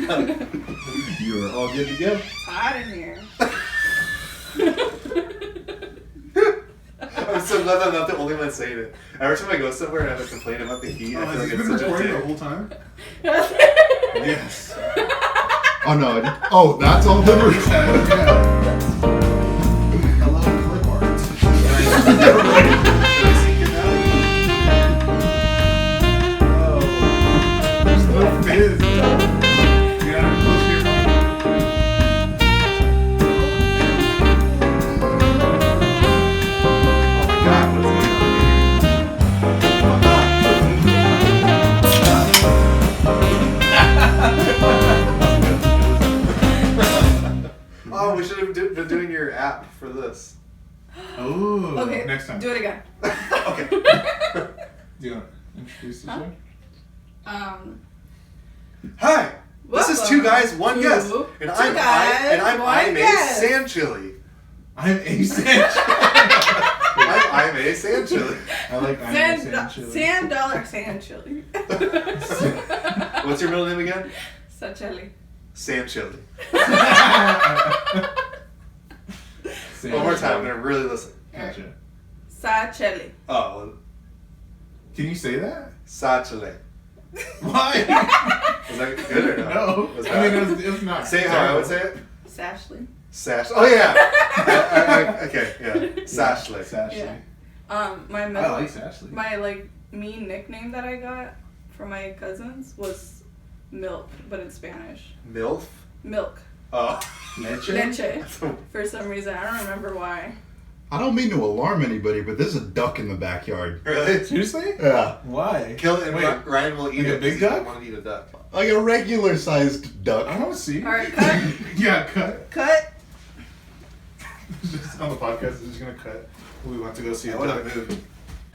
You are all good to go. It's hot in here. I'm so glad I'm not the only one saying it. Every time I go somewhere and I have to complain about the heat, I feel like it's such a recording dick. the whole time? Yes. Oh no! Oh, that's all been recorded. Hello, clip art. There's no fizz. You gotta close your phone. Oh my god, what's going on Oh, we should have been doing your app for this. Oh, Okay, next time. do it again. Okay. Do you want to introduce the show? Hi. This is Two Guys, One Guest, and I'm a sand chili. I'm a sand chili. I'm a sand chili. I like I'm a sand chili. Sand dollar sand chili. What's your middle name again? Sacheli. Sand chili. Sand One more time. I'm chili. gonna really listen. Gotcha. Sacheli. Oh, well, Can you say that? Sachele. Why? Was that good or no? No. Was I that- mean, it's not. Say it how I would say it. Sashley. Sash. Oh yeah. Okay. Yeah. Sashley. Sashley. Yeah. My I middle, like Sashley. my mean nickname that I got from my cousins was Milk, but in Spanish. Milf. Milk. Oh. Leche? Leche. For some reason, I don't remember why. I don't mean to alarm anybody, but there's a duck in the backyard. Really? Seriously? Yeah, Why? Kill it and Wait, Ryan will eat like a it. big 'cause he duck? want to eat a duck. like a regular-sized duck. I want to see. All right, cut. Yeah, cut. Cut. Just on the podcast, we're just gonna cut. We want to go see a What duck. a move.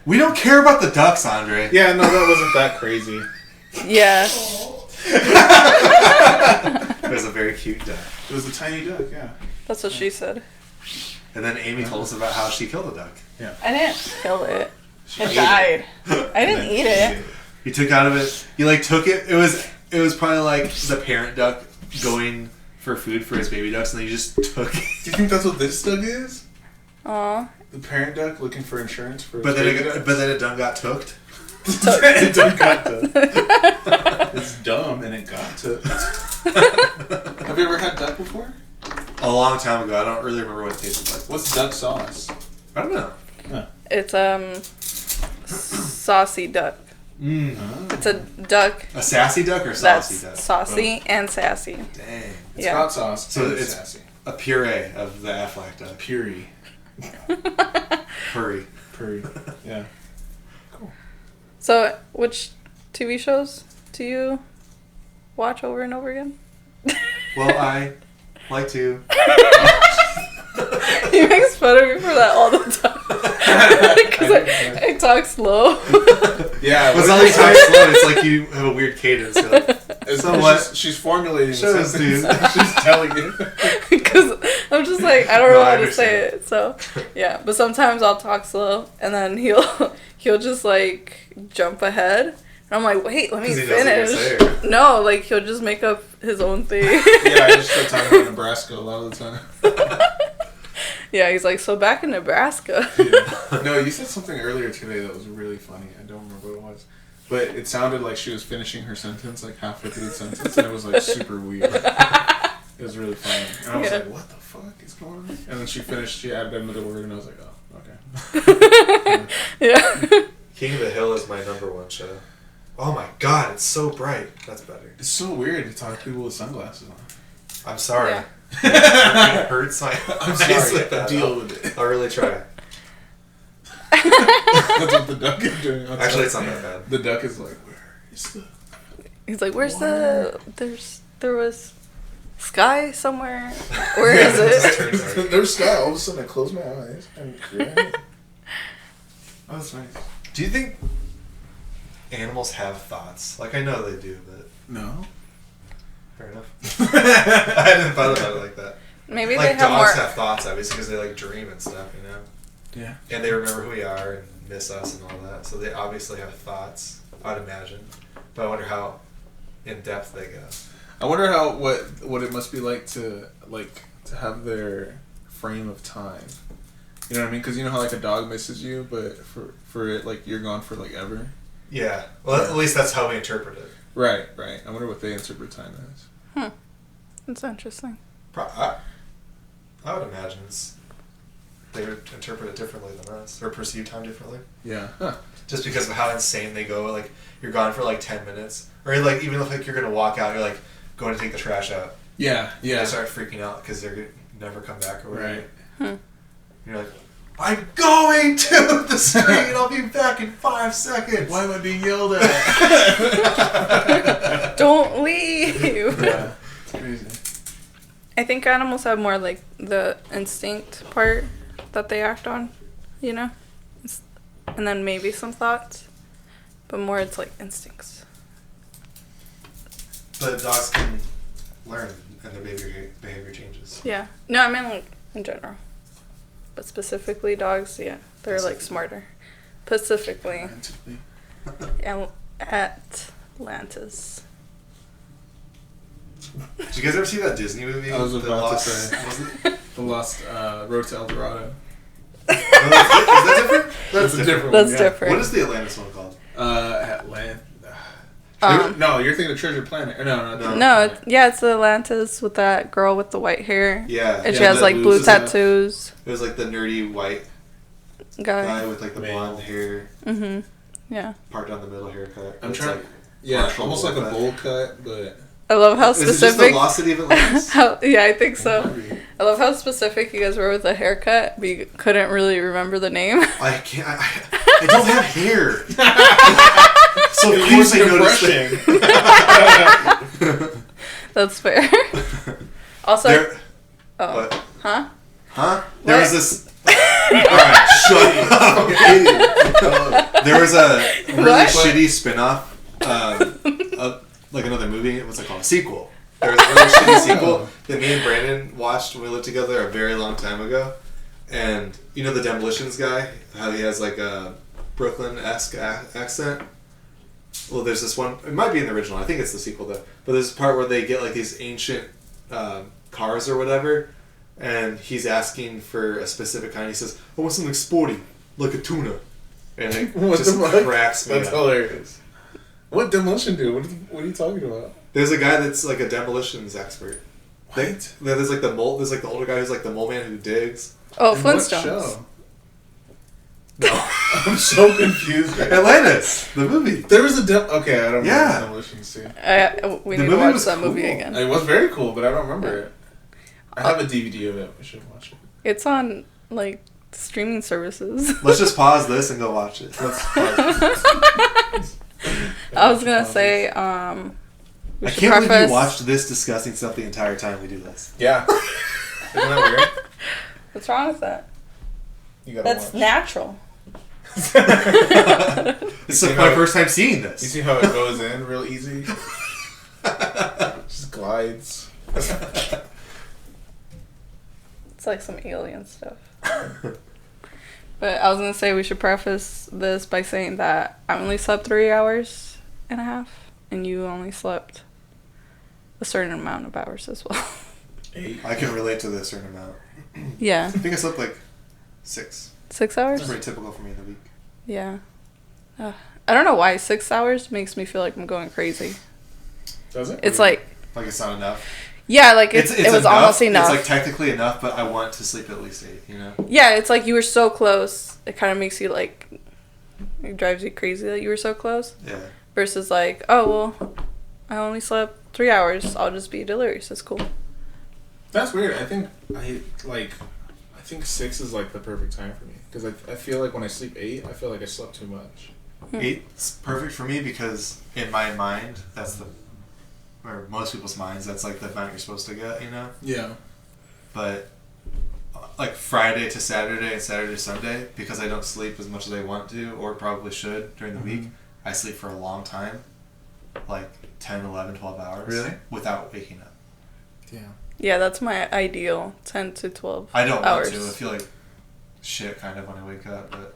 We don't care about the ducks, Andre. Yeah, no, that wasn't that crazy. Yeah. It was a very cute duck. It was a tiny duck, yeah. That's what she said. And then Amy told us about how she killed a duck. I didn't kill it. ate It died. I didn't eat it. You took out of it. You like took it. It was probably like the parent duck going for food for his baby ducks, and then you just took it. Do you think that's what this duck is? Aw. The parent duck looking for insurance for But his then baby ducks? it done got tooked. It done got tooked. It's dumb and it got tooked. Have you ever had duck before? A long time ago. I don't really remember what it tasted like. What's duck sauce? I don't know. It's saucy duck. It's a duck A sassy duck or that's saucy duck? saucy and sassy. Dang. It's Yeah. hot sauce. So and it's- sassy. A puree of the Aflac duck. Puree. Puree. Puree. Yeah. So, which TV shows do you watch over and over again? Well, I like to. He makes fun of me for that all the time. Because I talk slow. Yeah. It's not like you talk slow. It's like you have a weird cadence. You're like, It's somewhat. She's formulating the Shows, sentence. dude. She's telling you. Because I'm just like, I don't know No, I how to say understand. it. So, yeah. But sometimes I'll talk slow. And then he'll just like jump ahead. And I'm like, wait, let me 'Cause he knows what you're finish. saying. No, like he'll just make up his own thing. Yeah, I just start talking about Nebraska a lot of the time. Yeah, he's like, so back in Nebraska. Yeah. No, you said something earlier today that was really funny. I don't remember what it was. But it sounded like she was finishing her sentence, like halfway through the sentence, and it was like super weird. It was really funny. And I was Yeah. like, what the fuck is going on? And then she finished, she added another word, and I was like, oh, okay. Yeah. King of the Hill is my number one show. Oh my god, it's so bright. That's better. It's so weird to talk to people with sunglasses on. I'm sorry. Yeah. It hurts my I'm eyes sorry, with that. deal with it. I'll really try. That's what the duck is doing. Actually, it's not that bad. The duck is like, where is the... He's like, where's there was sky somewhere. Where is it? There's sky. All of a sudden, I close my eyes. And oh, that's nice. Do you think animals have thoughts? Like, I know they do, but No. fair enough. I hadn't thought about it like that. Maybe Like, they have dogs more. have thoughts, obviously, because they, like, dream and stuff, you know? Yeah. And they remember who we are and miss us and all that. So they obviously have thoughts, I'd imagine. But I wonder how in-depth they go. I wonder what it must be like to have their frame of time. You know what I mean? Because you know how like a dog misses you, but for it like you're gone for like ever. Yeah. Well, at least that's how we interpret it. Right. I wonder what they interpret time as. That's interesting. I would imagine they would interpret it differently than us, or perceive time differently. Yeah. Huh. Just because of how insane they go. Like, you're gone for like 10 minutes. Or like, even if like you're going to walk out, you're like going to take the trash out. Yeah. They start freaking out because they're going to never come back or whatever. Right. You're like, I'm going to the street and I'll be back in 5 seconds. Why am I being yelled at? Don't leave. Yeah. It's crazy. I think animals have more like the instinct part that they act on, you know? And then maybe some thoughts. But more it's like instincts. But dogs can learn and their behavior changes. Yeah. No, I mean like in general. But specifically dogs, yeah. They're like smarter. Specifically. Atlantis. Did you guys ever see that Disney movie? I was about to say. The Lost Road to El Dorado. Is that different? That's a different one. That's yeah. different. What is the Atlantis one called? No, you're thinking of Treasure Planet. No, it's the Atlantis with that girl with the white hair. Yeah. And she has like blue tattoos. It was like the nerdy white guy with like the blonde hair. Mm-hmm. Yeah. Part down the middle haircut. I'm trying. Like almost like a bowl cut, but. I love how specific. Is it just the Lost City of Atlantis? Yeah, I think so. I love how specific you guys were with the haircut, but you couldn't really remember the name. I can't. I don't have hair. So of course I noticed it. That's fair. Also. What? Huh? There was this. Alright, shut up. There was a really shitty spin-off. Like another movie. What's it called? A sequel. There was a really shitty sequel that me and Brandon watched when we lived together a very long time ago. And you know the Demolitions guy? How he has like a Brooklyn-esque accent? Well, there's this one. It might be in the original. I think it's the sequel though. But there's a part where they get like these ancient cars or whatever. And he's asking for a specific kind. He says, I want something sporty, like a tuna. And it just cracks me That's up. hilarious. What demolition do? What are you talking about? There's a guy that's like a demolitions expert. What? There's like the mole. There's like the older guy who's like the mole man who digs. Oh, In what Flintstones. show? No, I'm so confused. Atlantis, the movie. There was a okay. I don't remember demolitions too. We The need to movie watch was that movie cool. again. It was very cool, but I don't remember it. I have a DVD of it. We should watch it. It's on like streaming services. Let's just pause this and go watch it. Let's pause. I was gonna say, I can't believe you watched this disgusting stuff the entire time we do this. Yeah. Isn't that weird? What's wrong with that? You gotta That's watch. natural. It's my first time seeing this. You see how it goes in real easy? Just glides. It's like some alien stuff. But I was gonna say we should preface this by saying that I only slept 3 hours and a half, and you only slept a certain amount of hours as well. 8. I can relate to this certain amount. Yeah. I think I slept like 6. 6 hours? That's pretty typical for me in the week. Yeah. I don't know why 6 hours makes me feel like I'm going crazy. Does it? It's like it's not enough. Yeah, like it was enough. almost enough. It's like technically enough, but I want to sleep at least 8. You know. Yeah, it's like you were so close. It kind of makes you like, it drives you crazy that you were so close. Yeah. Versus like, oh well, I only slept 3 hours. I'll just be delirious. It's cool. That's weird. I think 6 is like the perfect time for me because I feel like when I sleep 8, I feel like I slept too much. 8's perfect for me because in my mind, or most people's minds, that's like the amount you're supposed to get, you know? Yeah. But like Friday to Saturday and Saturday to Sunday, because I don't sleep as much as I want to or probably should during the week, I sleep for a long time, like 10, 11, 12 hours. Really? Without waking up. Yeah. Yeah, that's my ideal 10 to 12 I don't hours. want to. I feel like shit kind of when I wake up, but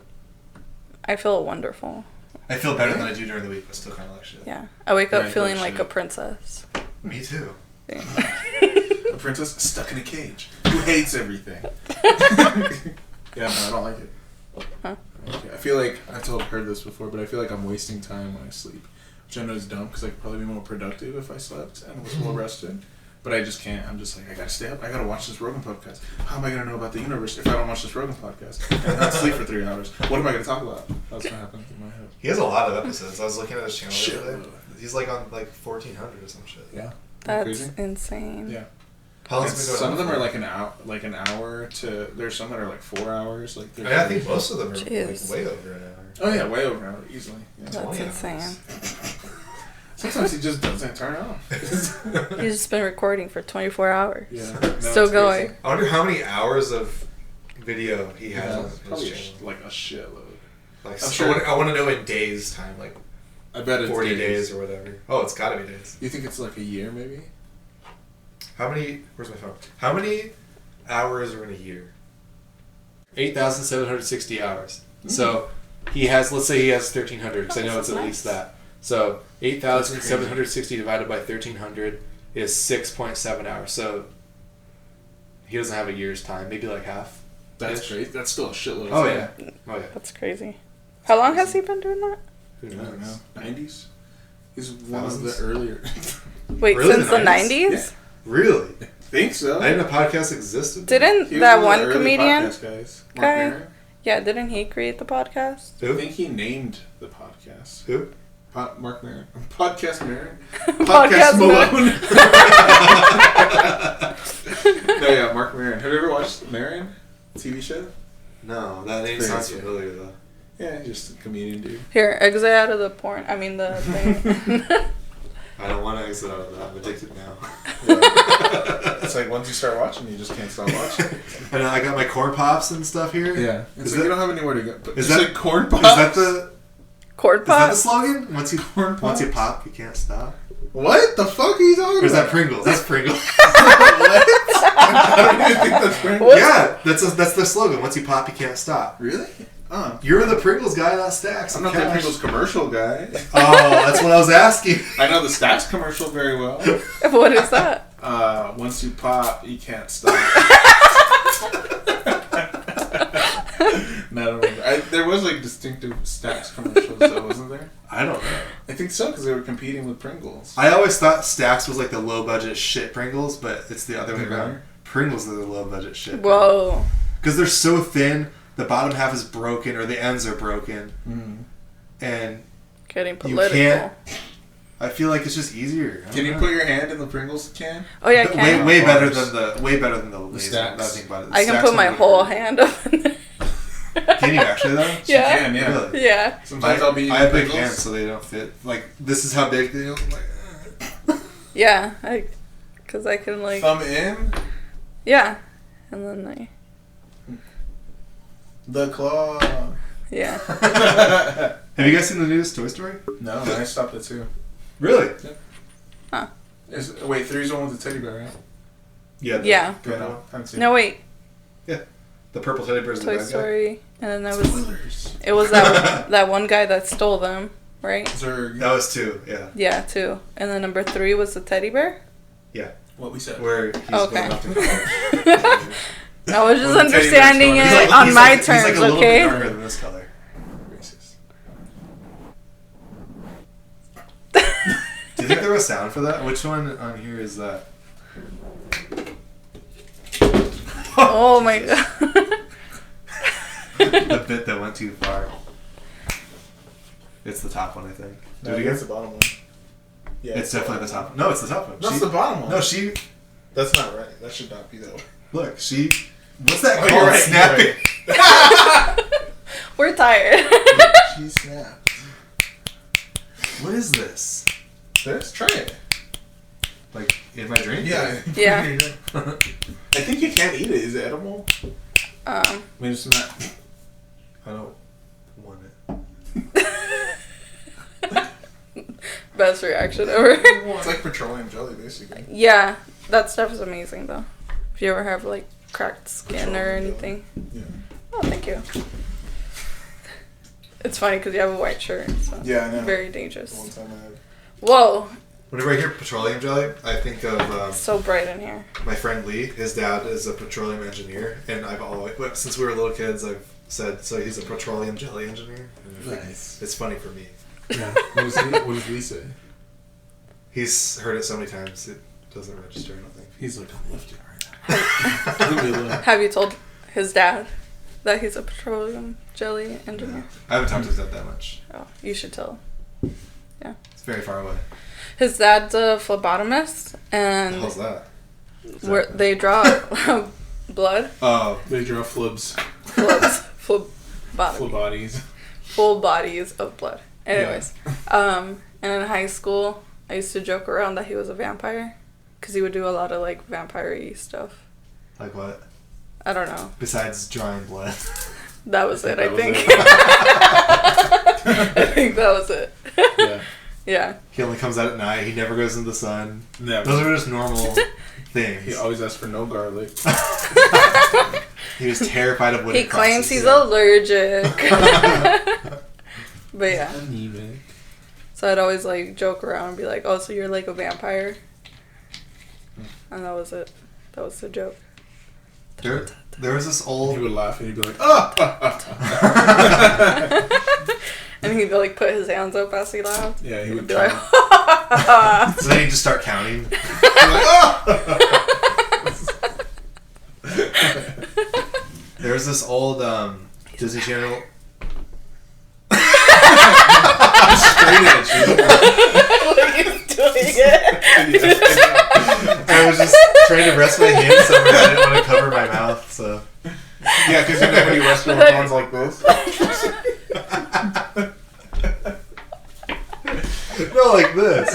I feel wonderful. I feel better than I do during the week, but still kind of like shit. Yeah. I wake up Very feeling good like shit. a princess. Me too. A princess stuck in a cage who hates everything. Yeah, no, I don't like it. Huh? I feel like I've heard this before, but I feel like I'm wasting time when I sleep, which I know is dumb because I could probably be more productive if I slept and was well rested. But I just can't. I'm just like, I gotta stay up. I gotta watch this Rogan podcast. How am I gonna know about the universe if I don't watch this Rogan podcast and not sleep for 3 hours? What am I gonna talk about? That's what happens in my head. He has a lot of episodes. I was looking at his channel Shit. the other day. He's like on like 1400 or some shit. Yeah. That's Crazy? insane. Yeah. How long's It's- it been going some on of them for? are like an hour to. There's some that are like 4 hours. Like I think most of them are Jeez. like way over an hour. Oh yeah, way over an hour easily. Yeah. That's 20 insane. hours. Sometimes he just doesn't turn off. He's just been recording for 24 hours. Yeah. Still it's going. crazy. I wonder how many hours of video he has Yeah, on probably his channel. like a shitload. Like, I'm so sure- I want to know in days time, like I bet it's 40 days or whatever. Oh, it's got to be days. You think it's like a year maybe? How many? Where's my phone? How many hours are in a year? 8,760 hours. So he has. Let's say he has 1,300 because I know it's at least that. So 8,760 divided by 1,300 is 6.7 hours. So he doesn't have a year's time. Maybe like half. That's crazy. That's still a shitload. Oh of yeah. time. Oh yeah. That's crazy. How long has he been doing that? Who I don't know. knows? 90s. He's one of Thousands? the earlier. Wait, Really? since the 90s? 90s? Yeah. Really? Think so. I didn't know podcast existed. Didn't He was that one of the one early comedian podcast guys. Mark guy? Maron. Yeah, didn't he create the podcast? I Who? think he named the podcast. Who? Mark Maron. Podcast Maron. Podcast Malone. No, yeah, Mark Maron. Have you ever watched Maron? TV show? No, that name Crazy. sounds familiar though. Yeah, he's just a comedian dude. Here, exit out of the porn. I mean, the thing. I don't want to exit out of that. I'm addicted now. It's like once you start watching, you just can't stop watching. And I got my corn pops and stuff here. Yeah. It's Is like that- you don't have anywhere to go. But is just that- like corn pops? Is that the Cord is that the pop? slogan? Once you Corn once you pops? pop, you can't stop. What the fuck are you talking Or is that about? Pringles? That's Pringles. What? I don't even think that's Pringles. Yeah, that's the slogan. Once you pop, you can't stop. Really? You're the Pringles guy, not Stacks. I'm not the Pringles commercial guy. Oh, that's what I was asking. I know the Stacks commercial very well. What is that? Once you pop, you can't stop. No, I don't remember. There was like distinctive Stacks commercials, though, wasn't there? I don't know. I think so, because they were competing with Pringles. I always thought Stacks was like the low budget shit Pringles, but it's the other way They around. are? Pringles are the low budget shit. Whoa. Because they're so thin, the bottom half is broken or the ends are broken, Mm. and Getting you political. can't. I feel like it's just easier. I Can you don't know. put your hand in the Pringles can? Oh yeah, I Way, can. way better Bars. than the laser. Stacks. Now I think about it. The I can Stacks put my one would whole hurt. hand up in there. Can you actually though? Yeah. You can, yeah. Really? Yeah. Sometimes I'll be I have big Pringles. hands, so they don't fit. Like this is how big they are. Like, Yeah. Because I can like. Thumb in, Yeah. And then the claw. yeah. have you guys seen the newest Toy Story? No, I stopped at 2. Really? Wait, 3's the one with the teddy bear, right? Yeah. Yeah. Good, no, haven't seen No wait. The purple teddy bear's the Toy bad guy. Story. And then there it. was. Spoilers. It was that one guy that stole them, right? Is there That was 2. Yeah. Yeah, 2. And then number 3 was the teddy bear. what we said? Where he's Okay. going off to college. I was just Well, the teddy bear's understanding going- it He's on my he's terms, like a little okay? bit darker than this color. Racist. Do you think there was sound for that? Which one on here is that? Oh my god. The bit that went too far. It's the top one, I think. Do it again. the bottom one. Yeah, It's definitely the top one. No, it's the top one. That's She- the bottom one. No, she. That's not right. That should not be that way. Look, she. What's that Oh, you're called? right, Snapping. you're We're tired. She snapped. What is this? This? Try it. Like in my drink? Yeah. Yeah. I think you can't eat it. Is it edible? I mean, it's not. I don't want it. Best reaction ever. It's like petroleum jelly, basically. Yeah, that stuff is amazing though. If you ever have like cracked skin or Petroleum anything. Yeah. Oh, thank you. It's funny because you have a white shirt, so Yeah, I know. very One dangerous. time I had. Whoa, Whenever I hear petroleum jelly, I think of So bright in here. my friend Lee. His dad is a petroleum engineer, and I've always, since we were little kids, I've said, so he's a petroleum jelly engineer. Nice. It's funny for me. Yeah. What does Lee say? He's heard it so many times, it doesn't register, I don't think. He's like, I'm lifting right now. Have you told his dad that he's a petroleum jelly engineer? I haven't talked to his dad that much. Oh, you should tell. Yeah. It's very far away. His dad's a phlebotomist, What the and hell's that? where they draw blood. Oh, They draw flibs. Phlebotomy. Full bodies. Full bodies of blood. Anyways, and in high school, I used to joke around that he was a vampire, because he would do a lot of like vampire-y stuff. like what? I don't know. Besides drawing blood. That was it. I That was think. it. I think that was it. Yeah. Yeah. He only comes out at night. He never goes into the sun. Never. Those are just normal things. He always asks for no garlic. He was terrified of wooden He claims crosses. he's allergic. But yeah. Anemic. So I'd always like joke around and be like, "Oh, so you're like a vampire?" And that was it. That was the joke. There was this He old... would laugh and he'd be like, oh! And he'd like put his hands up as he laughed. Yeah, he would Be like, count. So then he'd just start counting. He'd be like, oh! There was this old Disney Channel... Straight at you. Like he's doing it. I was just trying to rest my hands somewhere. I didn't want to cover my mouth, so... Yeah, because you know when you rest your hands like this. No, like this.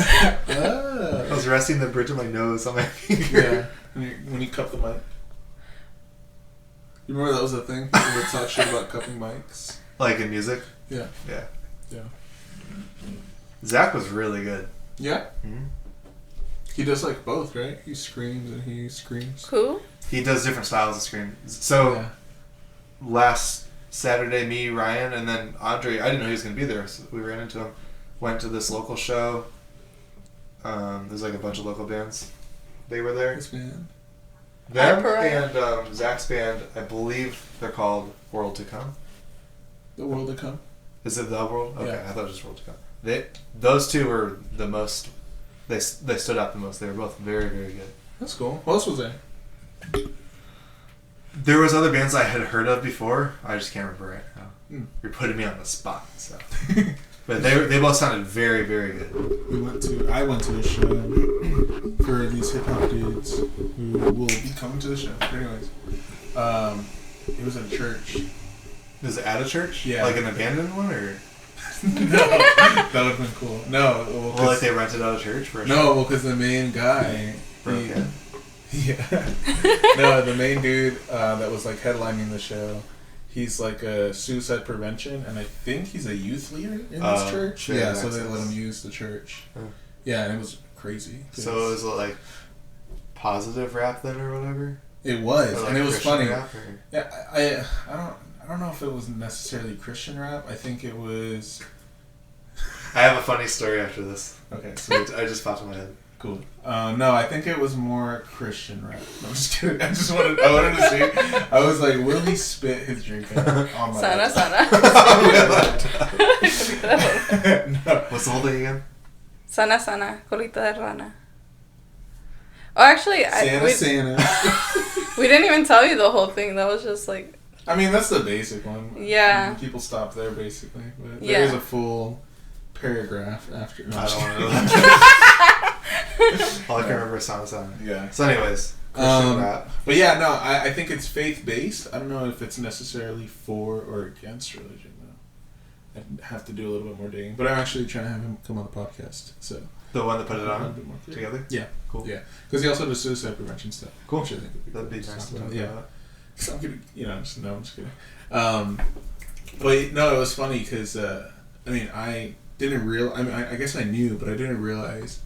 Ah. I was resting the bridge of my nose on my finger. Yeah, when you cup the mic. You remember that was a thing? We would talk shit about cupping mics. Like in music? Yeah. Yeah. Yeah. Zach was really good. Yeah? Mm-hmm. He does like both, right? He screams and he screams. Who? He does different styles of scream. So, Yeah. last Saturday, me, Ryan, and then Andre, I didn't know he was going to be there, so we ran into him. Went to this local show. There's like a bunch of local bands. They were there. This man. Them Hyper. and Zach's band, I believe they're called World to Come. The world to come. Is it The World? Okay, Yeah. I thought it was just World to Come. Those two were the most, they stood out the most. They were both very, very good. That's cool. What else was there? There was other bands I had heard of before. I just can't remember right now. Hmm. You're putting me on the spot, so. But they both sounded very, very good. I went to a show for these hip hop dudes who will be coming to the show. But anyways, it was at a church. Is it at a church? Yeah. Like an abandoned one, or? No, that would have been cool. No, Well, like they rented out a church for a show? no, well, because the main guy, Broke in? yeah, no, the main dude that was like headlining the show. He's like a suicide prevention, and I think he's a youth leader in this church. Sure, Yeah, that so makes they let sense. him use the church. Oh. Yeah, and it was crazy. 'cause So is it like positive rap then, or whatever? it was, Or like and it was Christian funny. rap, or? Yeah, I don't know if it was necessarily Christian rap. I think it was. I have a funny story after this. Okay, so I just popped in my head. cool. No, I think it was more Christian rap. No, I'm just kidding. I wanted to see. I was like, will he spit his drink out on my Sana, laptop? sana. No. What's the whole thing again? Sana, sana. Colita de rana. Oh, actually, Santa. we didn't even tell you the whole thing. That was just like, I mean, that's the basic one. Yeah. People stop there, basically. But Yeah. there is a full paragraph after. No, I I'm just don't want to kidding. know that. All I can remember is Sana. Yeah. So anyways, Christian rap. But yeah, no, I think it's faith-based. I don't know if it's necessarily for or against religion, though. I have to do a little bit more digging. But I'm actually trying to have him come on the podcast, so... The one that put it a little on bit more clear. together? Yeah. Cool. Yeah. Because he also does suicide prevention stuff. Cool. Which I think would be That'd be cool nice to talk talk about. Yeah. about. So I'm gonna, I'm just kidding. But no, it was funny because I mean, I guess I knew, but I didn't realize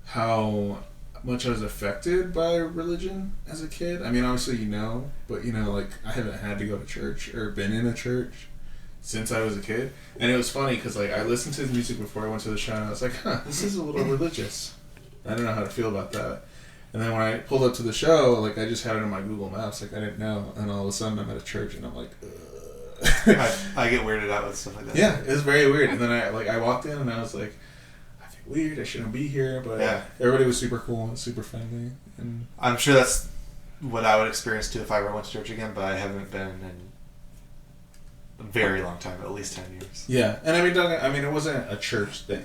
how much I was affected by religion as a kid. I mean, obviously but like I haven't had to go to church or been in a church since I was a kid, and it was funny because like I listened to his music before I went to the show, and I was like, huh, this is a little religious. I didn't know how to feel about that. And then when I pulled up to the show, like, I just had it on my Google Maps, like, I didn't know. And all of a sudden, I'm at a church, and I'm like, I get weirded out with stuff like that. Yeah, it's very weird. And then I walked in, and I was like, I feel weird. I shouldn't be here. But everybody was super cool and super friendly. And I'm sure that's what I would experience too if I ever went to church again. But I haven't been in a very long time, at least 10 years. Yeah, and I mean, it wasn't a church thing.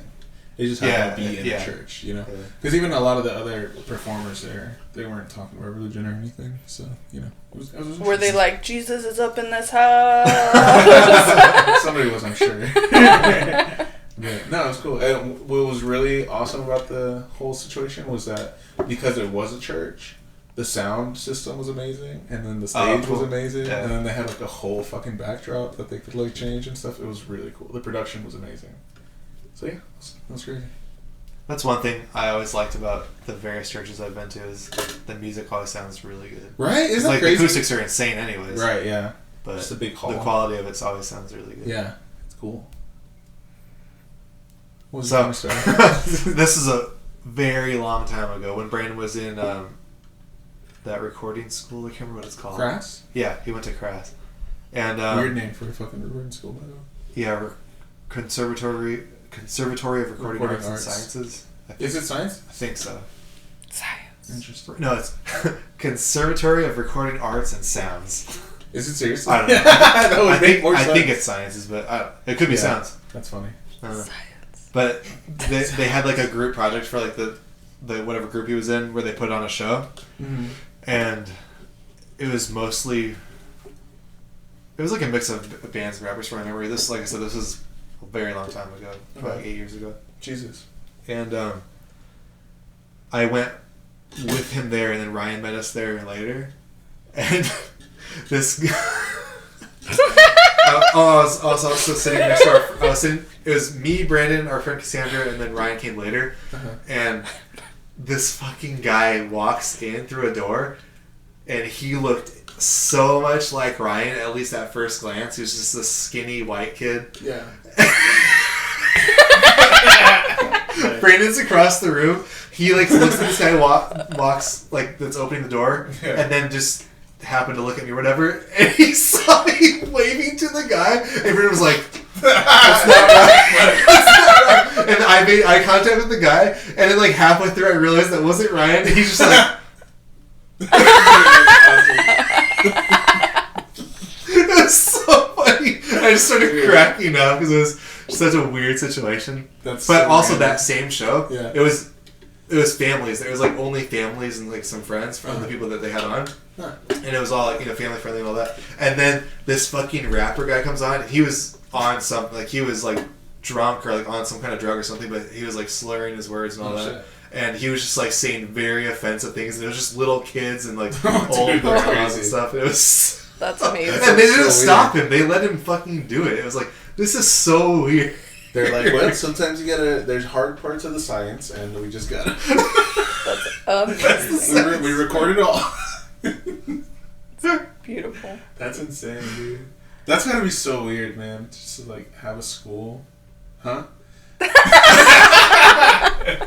It just happened to be in the church, you know. Because even a lot of the other performers there, they weren't talking about religion or anything. So, you know, it was were they like, Jesus is up in this house? Somebody was, I'm sure. Yeah. No, it was cool. And what was really awesome about the whole situation was that because it was a church, the sound system was amazing, and then the stage was amazing, and then they had like a whole fucking backdrop that they could like change and stuff. It was really cool. The production was amazing. So yeah, that was crazy. That's one thing I always liked about the various churches I've been to is the music always sounds really good. Right? Isn't that like crazy? The acoustics are insane anyways. Right, yeah. But just a big hall. The quality of it always sounds really good. Yeah, it's cool. What was so, the this is a very long time ago when Brandon was in that recording school. I can't remember what it's called. Crass? Yeah, he went to Crass. And weird name for a fucking recording school, by the way. Yeah, Conservatory of Recording Arts and Sciences. Is it science? I think so. Science. Interesting. No, it's Conservatory of Recording Arts and Sounds. Is it seriously? I don't know. That would make more sense. I think it's sciences, but it could be sounds. That's funny. Science. But they had like a group project for like the whatever group he was in where they put on a show, and it was mostly like a mix of bands and rappers from my memory. This, like I said, this was a very long time ago, probably like 8 years ago. Jesus. And I went with him there, and then Ryan met us there later, and this. I was also sitting next to it was me, Brandon, our friend Cassandra, and then Ryan came later. And this fucking guy walks in through a door, and he looked so much like Ryan, at least at first glance. He was just this skinny white kid. Yeah. Brandon's across the room. He like looks at this guy walks like that's opening the door, and then just happened to look at me or whatever, and he saw me waving to the guy, and Brandon was like, "That's not right." That's not right. And I made eye contact with the guy, and then like halfway through I realized that wasn't Ryan, and he's just like it was so funny. I just started cracking up because it was such a weird situation. But so also that same show, it was families. There was like only families and like some friends from the people that they had on. And it was all like, family friendly and all that. And then this fucking rapper guy comes on. He was on something, like he was like drunk or like on some kind of drug or something, but he was like slurring his words and all that. Shit. And he was just like saying very offensive things, and it was just little kids and like old grandmas and stuff. It was that's amazing. And they didn't stop him. They let him fucking do it. It was like, this is so weird. They're like, well, sometimes you gotta. There's hard parts of the science, and we just gotta. That's amazing. We record it all. It's beautiful. That's insane, dude. That's gotta be so weird, man. Just to like have a school, huh?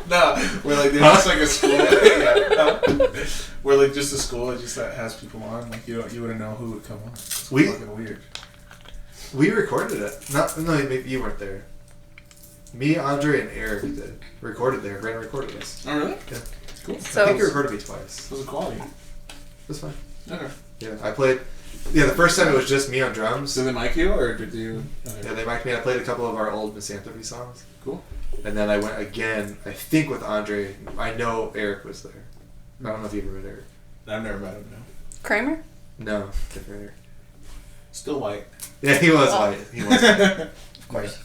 No, we're like there's just like a school. We're like just a school that just has people on. Like you wouldn't know who would come on. It's fucking weird. We recorded it. No, maybe you weren't there. Me, Andre, and Eric did. Recorded there. Brandon recorded us. Oh, really? Yeah. Cool. So, I think you recorded me twice. What was the quality? It was fine. Okay. Yeah, I played... Yeah, the first time it was just me on drums. Did they mic you, or did you... Yeah, they mic'd me. I played a couple of our old Misanthropy songs. Cool. And then I went again, I think with Andre. I know Eric was there. I don't know if you ever met Eric. I've never met him, no. Kramer? No, different Eric. Still white. Yeah, he was white. He was white. Of course.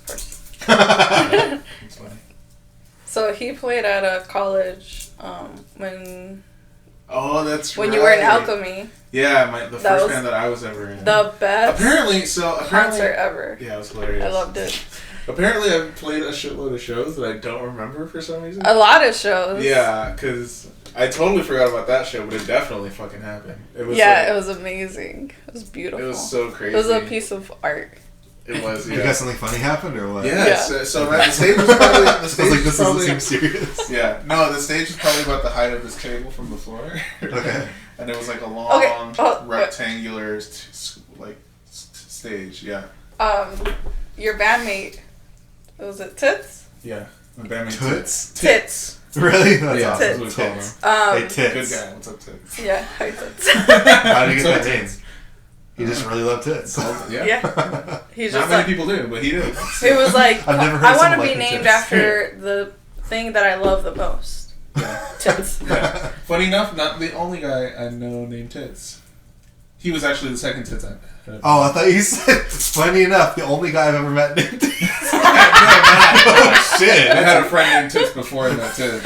It's funny. So he played at a college when... Oh, that's when you were in Alchemy. Yeah, the first band that I was ever in. The best concert ever. Yeah, it was hilarious. I loved it. Apparently, I've played a shitload of shows that I don't remember for some reason. A lot of shows. Yeah, because I totally forgot about that show, but it definitely fucking happened. It was it was amazing. It was beautiful. It was so crazy. It was a piece of art. It was, yeah. You got something funny happened or what? Yeah, Yeah. so the stage was probably... The stage I was like, was this probably, doesn't seem serious. Yeah, no, the stage was probably about the height of this table from the floor. Okay. And it was like a long, rectangular, stage, yeah. Your bandmate, was it Tits? Yeah. My bandmate Toots? Tits. Really? That's Yeah, awesome. that's what we call Tits. him. Hey, Tits. Good guy, what's up, Tits? Yeah, hi Tits. How did you get that So name? You just really love tits. Yeah. Yeah. He's Not just many like, people do, but he did. it was like, I've never heard I want to someone be like named Tits. after the thing that I love the most. Yeah. Tits. Yeah. Funny enough, not the only guy I know named Tits. He was actually the second Tits I met. Oh, I thought you said, funny enough, the only guy I've ever met named Tits. Oh, shit. I had a friend named Tits before I met Tits.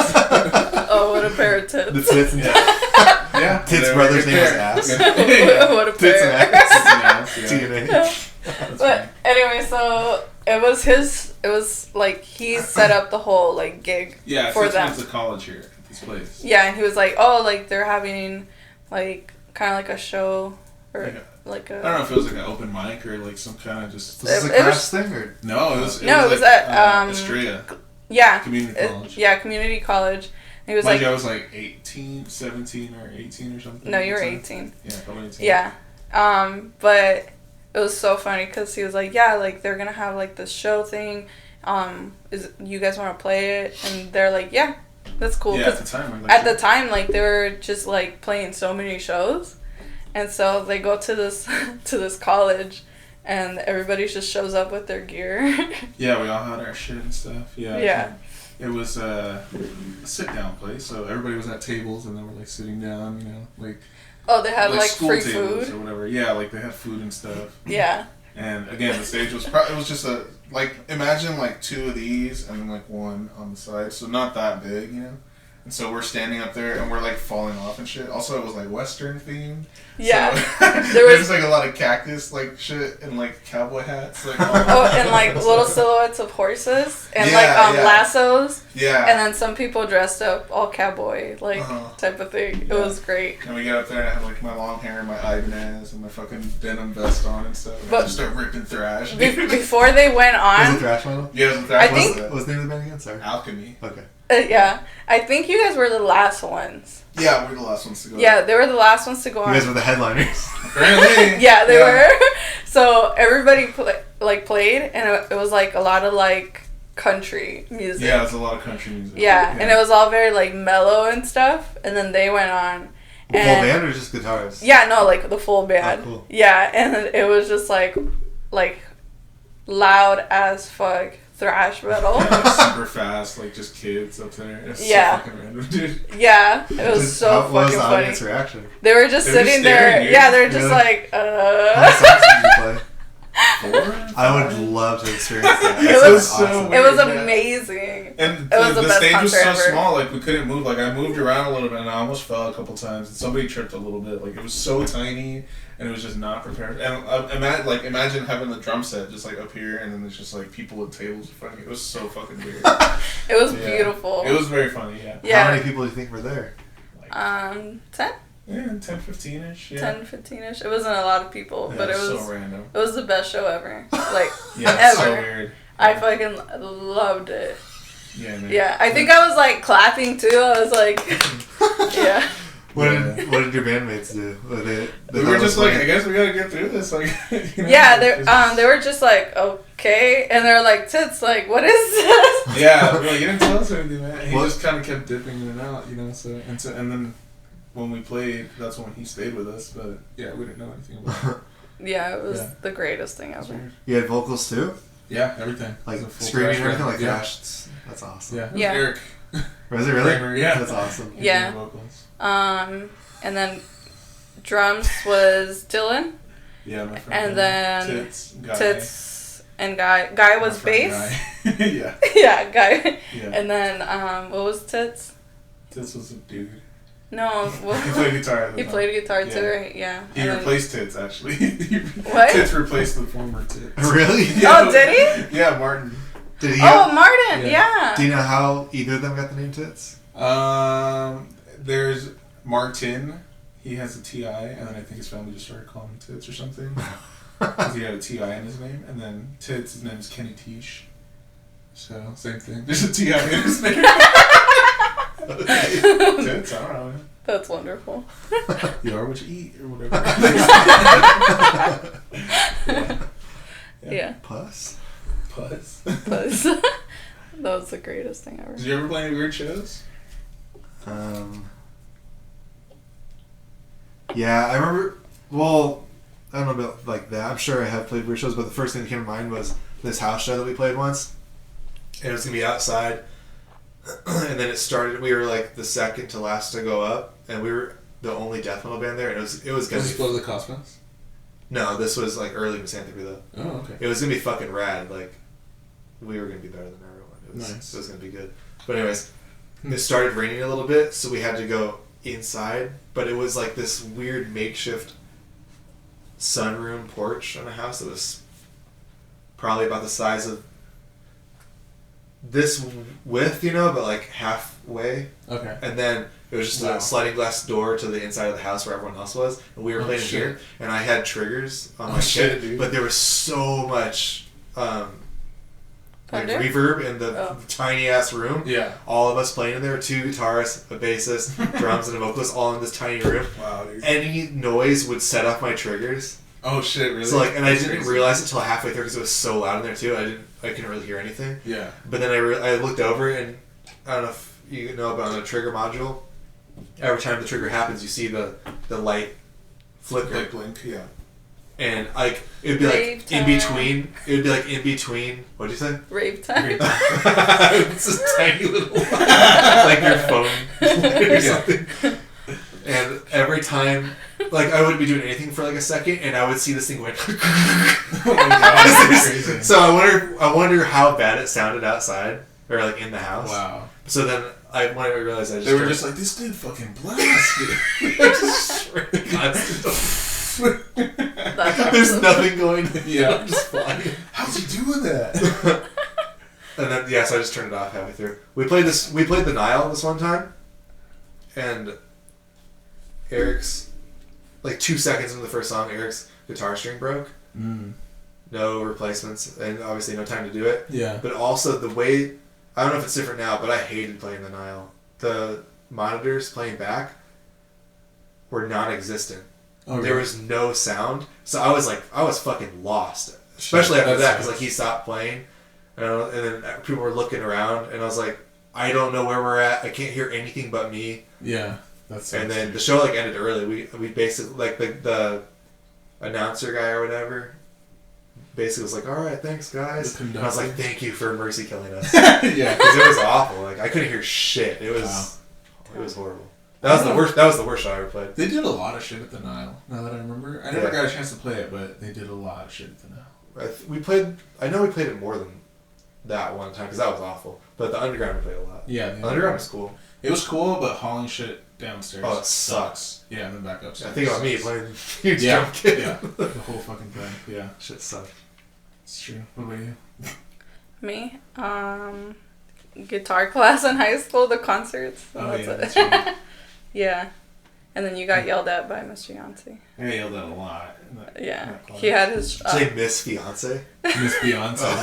Oh, what a pair of tits. The Tits and Yeah. Tits' They were brother's good name is pair. Ass. Yeah. What a Tits and pair. Ass. Yeah. TNA. That's But funny. anyway, so it was like he set up the whole like gig Yeah, for Tits them. went to college here at this place. Yeah, and he was like, oh, like they're having like kind of like a show or like a. I don't know if it was like an open mic or like some kind of just... Was this a It class was- thing or? No, it was was like, at, Estrella Yeah. Community College. Yeah, community college. And he was Mind like, you, I was like 17 or 18 or something. no, you were at the time. 18. Yeah, probably 18. Yeah. But it was so funny because he was like, yeah, like they're gonna have like this show thing. Is you guys want to play it? And they're like, yeah, that's cool. Yeah, at 'Cause the time. Like, at the time, like they were just like playing so many shows, and so they go to this to this college, and everybody just shows up with their gear. Yeah, we all had our shit and stuff. Yeah. Yeah. It was a sit-down place, so everybody was at tables and they were like sitting down, you know, like Oh, they had like school free tables food. or whatever. Yeah, like they had food and stuff. Yeah. And again, the stage was it was just a like imagine like two of these and then like one on the side, so not that big, you know. And so we're standing up there and we're like falling off and shit. Also, it was like Western themed. Yeah. So, there was like a lot of cactus like shit and like cowboy hats. Like, Oh, and like little silhouettes of horses and Yeah, like yeah. lassos. yeah. And then some people dressed up all cowboy like Uh-huh. type of thing. Yeah. It was great. And we get up there and I have like my long hair and my Ibanez and my fucking denim vest on and stuff. And But- I just start ripping thrash. Before they went Was it on, thrash metal? Yeah, it was thrash. I think- was What's the name of the band again? Sorry. Alchemy. Okay. yeah, I think you guys were the last ones. Yeah, we're the last ones to go. Yeah, they were the last ones to go You on. guys were the headliners. Apparently. Yeah, they were. So everybody played, and it was like a lot of like country music. Yeah, it's a lot of country music. Yeah, and it was all very like mellow and stuff. And then they went on. Full And band or just guitars? yeah, no, like the full band. Oh, cool. Yeah, and it was just like loud as fuck thrash metal. Yeah, like super fast, like just kids up there. It's Yeah. so fucking random, dude. Yeah, it was Just so how, what was fucking the funny. audience reaction? They were just They were sitting just staring there. at you. Yeah, they were just Really? like, How many songs did you play? 4? I would love to experience that. It That was sounds so awesome. it was Yeah. amazing. And It was the the best stage was so concert ever. small, like we couldn't move. Like I moved around a little bit, and I almost fell a couple times. And somebody tripped a little bit. Like it was so tiny, and it was just not prepared. And imagine having the drum set just like up here, and then there's just like people with tables in front of you. It was so fucking weird. It was Yeah. beautiful. It was very funny. Yeah. Yeah. How many people do you think were there? 10, Yeah, 10, 15-ish. Yeah. 10, 15-ish. It wasn't a lot of people, Yeah, but it was so random. it was the best show ever. Like Yeah, it's so ever. weird. I fucking loved it. Yeah, man. Yeah, I think I was like clapping too. I was like, yeah. What Yeah. did What did your bandmates do? They We were just like, I guess we gotta get through this. Like, you know, Yeah, it's- they were just like, okay, and they're like, Tits, like, what is this? Yeah, we're like, you didn't tell us anything, man. He What? just kind of kept dipping in and out, you know. So and then when we played, that's when he stayed with us. But yeah, we didn't know anything about it. Yeah, it was Yeah. the greatest thing It's ever. weird. You had vocals too? Yeah, everything. Like It was a full screaming and thrash everything? band. Like yeah. thrash? That's awesome. Yeah, it was Yeah. Eric. Was it really? Kramer, yeah. That's awesome. He did Yeah. the vocals. And then drums was Dylan, Yeah, my friend. and then Tits, Guy, Tits and Guy. Guy my was friend bass. Guy. Yeah, Yeah, Guy. yeah. And then what was Tits? Tits was a dude. No, He played guitar. At the he time. played guitar too, Yeah. right? Yeah. He And then- replaced Tits actually. What? Tits replaced the former Tits. Really? Oh, did he? Yeah, Martin. Did he Oh, Martin. Yeah. Do you know how either of them got the name Tits? There's Martin. He has a TI, and then I think his family just started calling him Tits or something. because he had a T.I. in his name, and then Tits, his name is Kenny Tish. So, same thing. There's a T.I. in his name. Tits, I don't know. That's wonderful. You are what you eat, or whatever. Yeah. Puss? Puss. That was the greatest thing ever. Did you ever play any weird shows? Yeah, I remember. Well, I don't know about like that. I'm sure I have played weird shows, but the first thing that came to mind was this house show that we played once, and it was gonna be outside. And then it started. We were like the second to last to go up, and we were the only death metal band there. And it was gonna Was be. this Blow the Cosmos? No, this was like early Misanthropy though. Oh, okay. It was gonna be fucking rad. Like we were gonna be better than everyone. Nice. It was gonna be good. But anyways, it started raining a little bit, so we had to go inside. But it was like this weird makeshift sunroom porch on a house that was probably about the size of this width, but like halfway. Okay. And then it was just a sliding glass door to the inside of the house where everyone else was, and we were playing here. And I had triggers on my kit, dude. but there was so much like reverb in the tiny ass room. Yeah. All of us playing in there, 2 guitarists, a bassist, drums, and a vocalist, all in this tiny room. Wow, dude. Any noise would set off my triggers. Oh shit! Really? So like, and I didn't realize it until halfway through because it was so loud in there too. I couldn't really hear anything. Yeah. But then I looked over, and I don't know if you know about the trigger module. Every time the trigger happens, you see the light flicker. Like blink. Yeah. And like it'd be like in between. It would be like in between. What'd you say? Rave time. It's this tiny little like your phone or something. And every time, like I wouldn't be doing anything for like a second, and I would see this thing going. Oh my god, that's crazy. So I wonder how bad it sounded outside or like in the house. Wow. So then when I realized they were just like, this dude fucking blasted. Just There's nothing going. Yeah. I'm just flying. How's he doing that? And then so I just turned it off halfway through. We played the Nile this one time, and Eric's like 2 seconds into the first song, Eric's guitar string broke. No replacements, and obviously no time to do it. Yeah. But also the way, I don't know if it's different now, but I hated playing the Nile. The monitors playing back were non-existent. Oh, really? There was no sound, so I was fucking lost, especially after that, because like he stopped playing, and then people were looking around, and I was like, I don't know where we're at. I can't hear anything but me. Yeah, that's. And then the show like ended early. We basically like the announcer guy or whatever basically was like, all right, thanks guys. And I was like, thank you for mercy killing us. Yeah, because it was awful. Like I couldn't hear shit. It was horrible. That was the worst. That was the worst show I ever played. They did a lot of shit at the Nile. Now that I remember, I never got a chance to play it, but they did a lot of shit at the Nile. I know we played it more than that one time because that was awful. But the underground we played a lot. Yeah, the underground was cool. It was cool, but hauling shit downstairs. Oh, it sucks. Yeah, and then back upstairs. I think about me playing huge drum kit. Yeah, the whole fucking thing. Yeah, shit sucked. It's true. What about you? Me, guitar class in high school, the concerts. That's it. Yeah. And then you got yelled at by Mr. Yancey. I got yelled at a lot. Yeah. He had his... Say Miss Fiance? Miss Beyonce.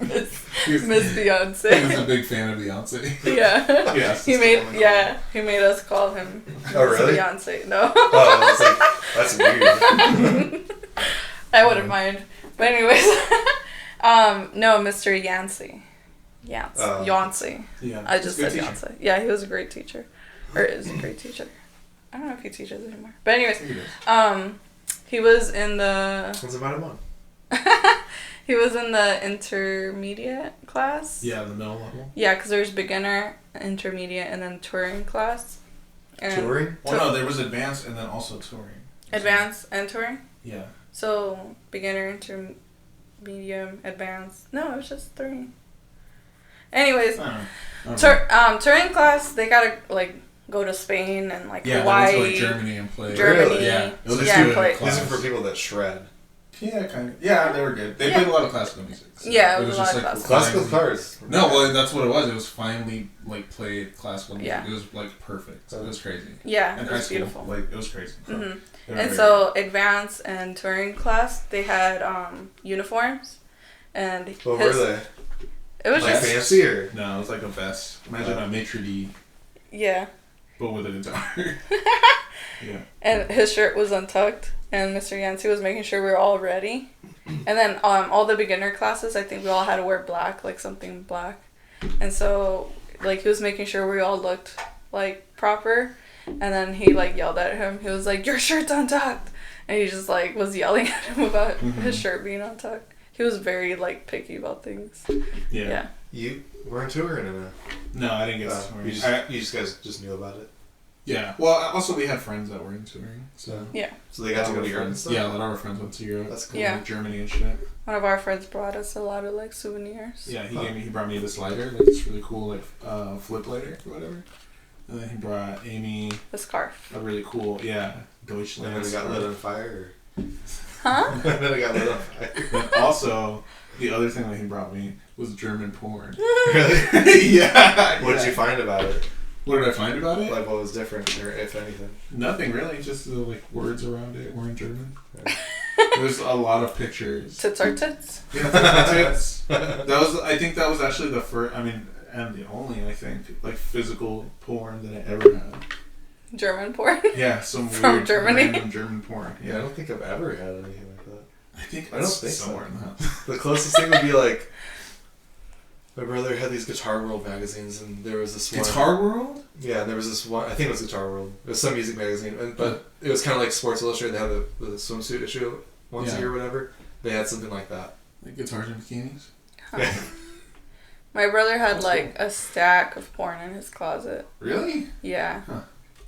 Miss Beyonce. He was a big fan of Beyonce. Yeah. Yes. He made us call him Oh, really? Miss Beyonce. No. Oh, I was like, that's weird. I wouldn't mind. But anyways. No, Mr. Yancey. Yancey. Yeah. I just said Yancey. Yeah, he was a great teacher. Or is a great teacher. I don't know if he teaches anymore. But anyways, he was in the... What's about one? He was in the intermediate class. Yeah, the middle level. Yeah, because there's beginner, intermediate, and then touring class. And touring? Well, no, there was advanced and then also touring. Advanced and touring? Yeah. So, beginner, intermediate, advanced. No, it was just 3. Anyways, touring class, they gotta, like, go to Spain and, like, Hawaii. Yeah, they went to, like, Germany and play. Germany. Really? Yeah. And play. These are for people that shred. Yeah, kind of. Yeah, they were good. They played a lot of classical music. So Yeah, it was a lot of classical. Classical guitars. No, well, that's what it was. It was finally like played classical music. Yeah. It was like perfect. So it was crazy. Yeah, And it was beautiful. Like it was crazy. Mm-hmm. And so advanced and touring class, they had uniforms, and What were they? It was like just fancy or No, it was like a vest. Imagine a maitre d', yeah. but with a guitar. Yeah. And his shirt was untucked, and Mr. Yancey was making sure we were all ready. And then all the beginner classes, I think we all had to wear black, like something black. And so, like, he was making sure we all looked, like, proper. And then he, like, yelled at him. He was like, your shirt's untucked! And he just, like, was yelling at him about his shirt being untucked. He was very, like, picky about things. Yeah. You weren't touring in No, I didn't get to touring. You guys just knew about it. Yeah. Well, also we had friends that were in touring, so Yeah. So they got to go to Europe and stuff? yeah, a lot of our friends went to Europe. That's cool. Yeah. Like Germany and shit. One of our friends brought us a lot of, like, souvenirs. Yeah, he brought me this lighter, like this really cool like flip lighter or whatever. And then he brought Amy The scarf. a really cool Deutschland. And then it got lit on fire? Huh? And then it got lit on fire. But also, the other thing that he brought me was German porn. Really? Yeah. What did you find about it? What did I find about it? Like, what was different, or if anything? Nothing really, just the like words around it were in German. There's a lot of pictures. Tits are tits. Yeah, tits. I think that was actually the first, and the only, I think, like physical porn that I ever had. German porn. Yeah, some From weird Germany? random German porn. Yeah, I don't think I've ever had anything like that. I think I don't think somewhere so. in the house. The closest thing would be like, my brother had these Guitar World magazines, and there was this one. Guitar World? Yeah, and there was this one. I think it was Guitar World. It was some music magazine, but it was kind of like Sports Illustrated. They had the swimsuit issue once a year, or whatever. They had something like that. Like guitars and bikinis? Huh. My brother had like a stack of porn in his closet. Really? Yeah. Huh.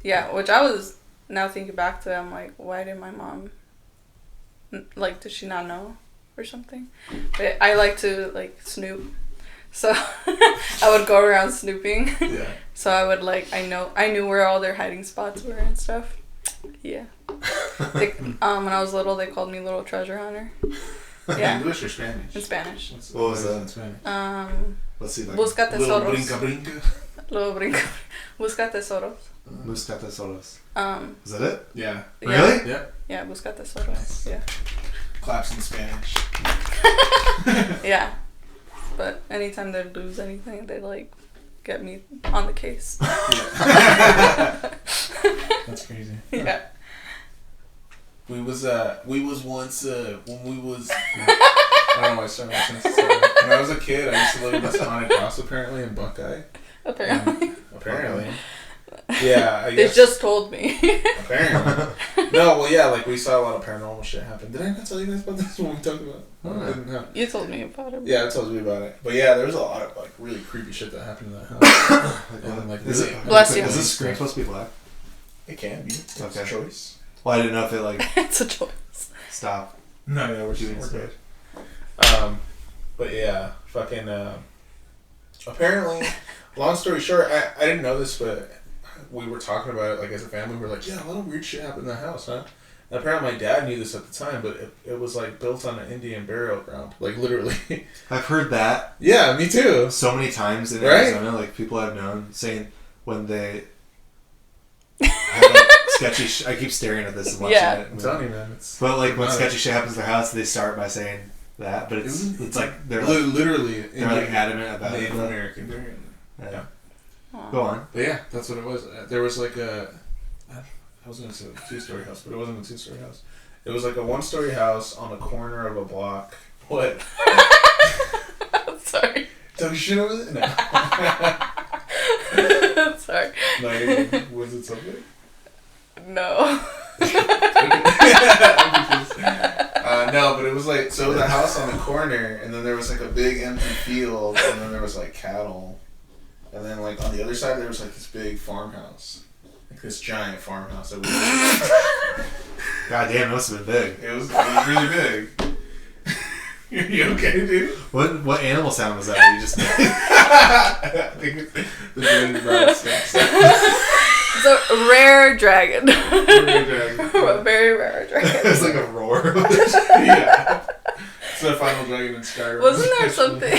Yeah, which I was now thinking back to. I'm like, why did my mom? Like, did she not know or something? But I like to like snoop. So I would go around snooping. Yeah. So I would like I knew where all their hiding spots were and stuff. Yeah. When I was little, they called me Little Treasure Hunter. Yeah. English or Spanish? In Spanish. What was that? In Spanish? Let's see. Like, Busca Little tesoros. brinca brinca. Little brinca. Busca tesoros. Busca tesoros. Is that it? Yeah. Really? Yeah. Yeah, busca tesoros. Yeah. Claps in Spanish. Yeah. But anytime they lose anything, they like get me on the case. That's crazy. Yeah. We was once when we was I don't know why I started my sentence. When I was a kid, I used to live in this haunted house apparently in Buckeye. Apparently. Apparently. Yeah, I They guess. just told me. Apparently. No, well, yeah, like we saw a lot of paranormal shit happen. Did I not tell you guys about this when we talked about? I didn't know. You told me about it. Yeah, I told you about it. But yeah, there was a lot of like really creepy shit that happened in that house. And, like, Is really- it? Bless you. Is this screen supposed to be black? It can be. It's Okay. a choice. Well, I didn't know if it like It's a choice. stopped. No, yeah, we're Doing good. stuff. But yeah, fucking. Apparently, long story short, I didn't know this, but we were talking about it like as a family. We were like, yeah, a lot of weird shit happened in the house, huh? And apparently, my dad knew this at the time, but it was like built on an Indian burial ground, like literally. I've heard that Yeah, me too. so many times in Right? Arizona. Like people I've known saying when they have like sketchy. I keep staring at this and watching Yeah. it. I'm telling you, man. It's But like when Not sketchy shit happens in their house, they start by saying that. But it's like they're like, literally they're like adamant about it. Native American burial. Yeah. Aw. Go on. But yeah, that's what it was. There was like I was gonna say a 2-story house, but it wasn't a 2-story house. It was like a 1-story house on the corner of a block. What? Sorry. Talking shit over there? No. Sorry. No, was it something? No. No, but it was like, so it was a house on the corner, and then there was like a big empty field, and then there was like cattle. And then like on the other side, there was like this big farmhouse. Like this giant farmhouse. That was God damn, it must have been big. it was really big. You okay, dude? What animal sound was that? You just I think it's the Brandon Brown sticks. It's a rare dragon. Rare dragon. A very rare dragon. It's like a roar. Yeah. It's the final dragon in Skyrim. Wasn't there something?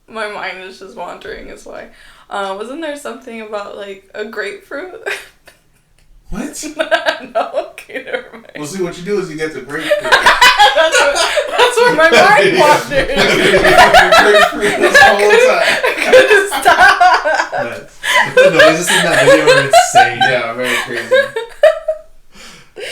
My mind is just wandering. Is why. Wasn't there something about like a grapefruit? What? No, okay, never mind. Well, see, what you do is you get the grapefruit. That's where my mind wandered. Grapefruit this whole time. I couldn't stop. The noises in that video are insane. Yeah, very crazy.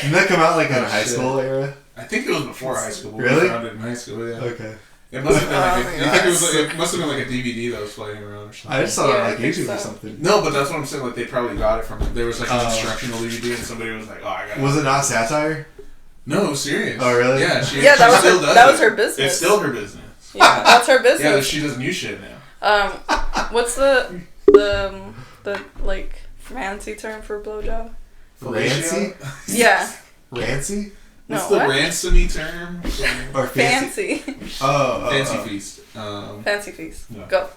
Didn't that come out like in Oh, high shit. school era? I think it was before high school. Really? We found it in high school, yeah. Okay. It must have been like Oh my you think God. it must have been like a DVD that was floating around or something. I just saw it Yeah, on I like think YouTube so. or something. No, but that's what I'm saying. Like they probably got it from. There was like an instructional DVD, and somebody was like, "Oh, I got." Was it not satire? No, it was serious. Oh, really? Yeah, Yeah, she that still was does that it. was her business. It's still her business. Yeah, that's her Yeah, business. she does new shit now. What's the like fancy term for blowjob? Rancy? Yeah. Rancy? What's No, the what? ransomy term? Or fancy? Fancy. Oh, Feast. Fancy feast. Yeah. Go.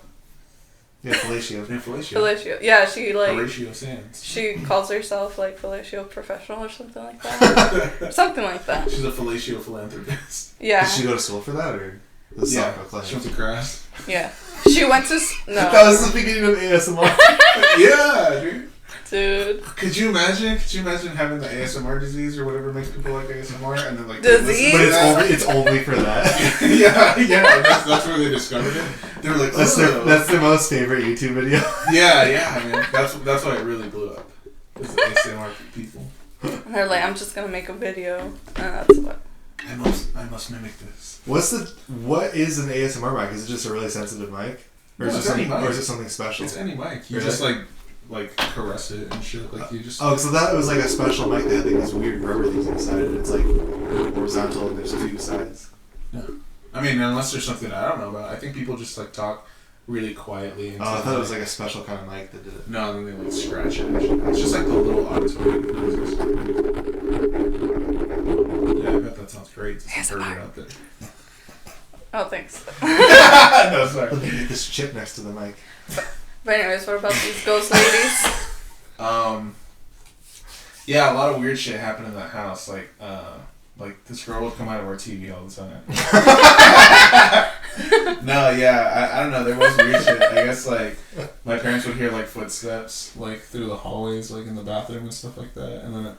Yeah, fellatio. Fellatio. Fellatio. Yeah, she like Horatio Sands. she calls herself like fellatio professional or something like that. Something like that. She's a fellatio philanthropist. Yeah. Did she go to school for that, or the Yeah, self-proclaimed? she went to Crass. Yeah. She went to no. That was the beginning of ASMR. Yeah, dude. Dude. Could you imagine having the ASMR disease or whatever makes people like ASMR and then like Disease? But it's only for that. yeah. That's where they discovered it. They were like, That's their most favorite YouTube video. yeah, man. That's why it really blew up. It's the ASMR people. And they're like, I'm just gonna make a video, and that's what. I must mimic this. What is an ASMR mic? Is it just a really sensitive mic, or, No, is, it's it any something, mic. or is it something special? It's any mic. You Really? just like caress it and shit. Like you just. Oh, so that was like a special mic that had like these weird rubber things inside it. It's like horizontal and there's two sides. I mean, unless there's something I don't know about. I think people just like talk really quietly. Into Oh, I thought it was like a special kind of mic that did it. No, and then they like scratch it. It's just like the little auditory noises. Yeah, I bet that sounds great. Just heard it out there. Oh, thanks. No, sorry. Look at this chip next to the mic. But anyways, what about these ghost ladies? Yeah, a lot of weird shit happened in that house. Like this girl would come out of our TV all the time. No, yeah, I don't know. There was weird shit. I guess like my parents would hear like footsteps like through the hallways, like in the bathroom and stuff like that. And then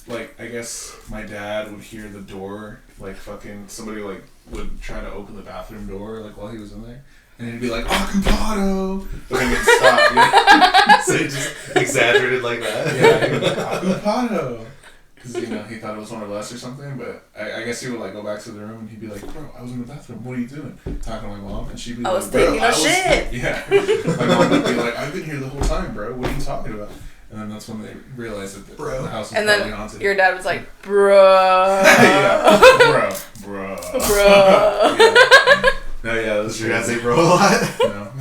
like I guess my dad would hear the door, like fucking somebody like would try to open the bathroom door like while he was in there. And he'd be like, "Occupado!" But then he'd stop, you know? So he just exaggerated like that. Yeah, he'd be like, "Occupado!" Because, you know, he thought it was one of us or something. But I guess he would, like, go back to the room and he'd be like, "Bro, I was in the bathroom. What are you doing?" Talking to my mom. And she'd be I like, was "Bro, taking a shit." Yeah. My mom would be like, "I've been here the whole time, bro. What are you talking about?" And then that's when they realized that the house was And probably then haunted. your dad was like, bruh. Yeah. Bro. Bruh. Yeah. No, yeah, Does your dad say bro a lot? No.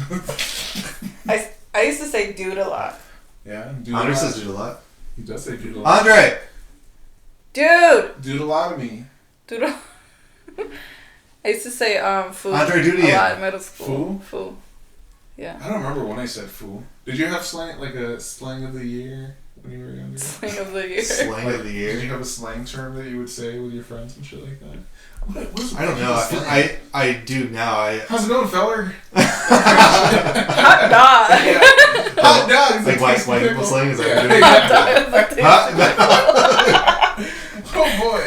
I used to say dude a lot. Yeah. Andre says dude a lot. He does say dude a lot. Andre! Dude! Dude a lot of me. Dude. I used to say fool Andre a Duty. lot in middle school. Fool? Fool. Yeah. I don't remember when I said fool. Did you have slang, like a slang of the year when you were younger? Slang of the year. Slang of the Did year. you have a slang term that you would say with your friends and shit like that? I don't know. I do now. How's it going, feller? Hot dog. Yeah. Hot dogs. Like white people slang is that Yeah. what you're doing? Oh boy.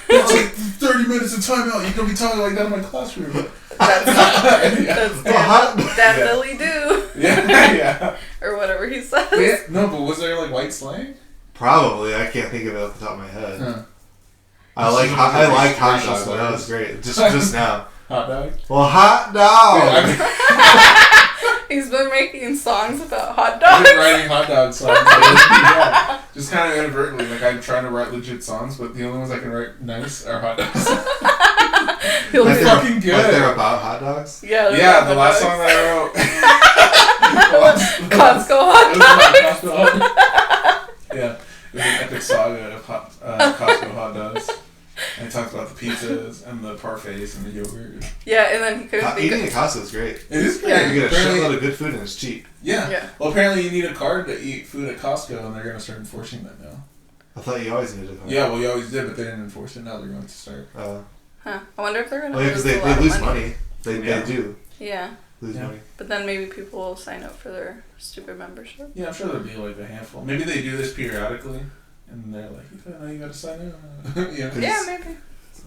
It's like 30 minutes of timeout. You don't be talking like that in my classroom. That's definitely do. Yeah. Or whatever he says. Yeah. No, but was there like white slang? Probably. I can't think of it off the top of my head. Huh. I like hot Racial dogs. slurs. That was great. Just now. Hot dog? Well, hot dog. He's been making songs about hot I've dogs. been writing hot dog songs. Yeah. Just kind of inadvertently. Like, I'm trying to write legit songs, but the only ones I can write nice are hot dogs. He'll Like do they're- fucking good. Like they're about hot dogs. Yeah, Yeah, the last song that I wrote. Costco hot It was about Costco hot dogs. Yeah. It was an epic saga of Costco hot dogs. And it talked about the pizzas and the parfaits and the yogurt. Yeah, and then he couldn't think Eating at Costco is great. It is great. Yeah. You get a Apparently- shitload of good food and it's cheap. Yeah. Yeah. Well, apparently you need a card to eat food at Costco, and they're going to start enforcing that now. I thought you always needed a card. Yeah, well, you always did, but they didn't enforce it. Now they're going to start. Huh. I wonder if they're going to Well, yeah, because they lose money. They do. Yeah. Lose money. But then maybe people will sign up for their stupid membership. Yeah, I'm sure there'll be like a handful. Maybe they do this periodically, and they're like, now you got to sign up. Yeah, maybe.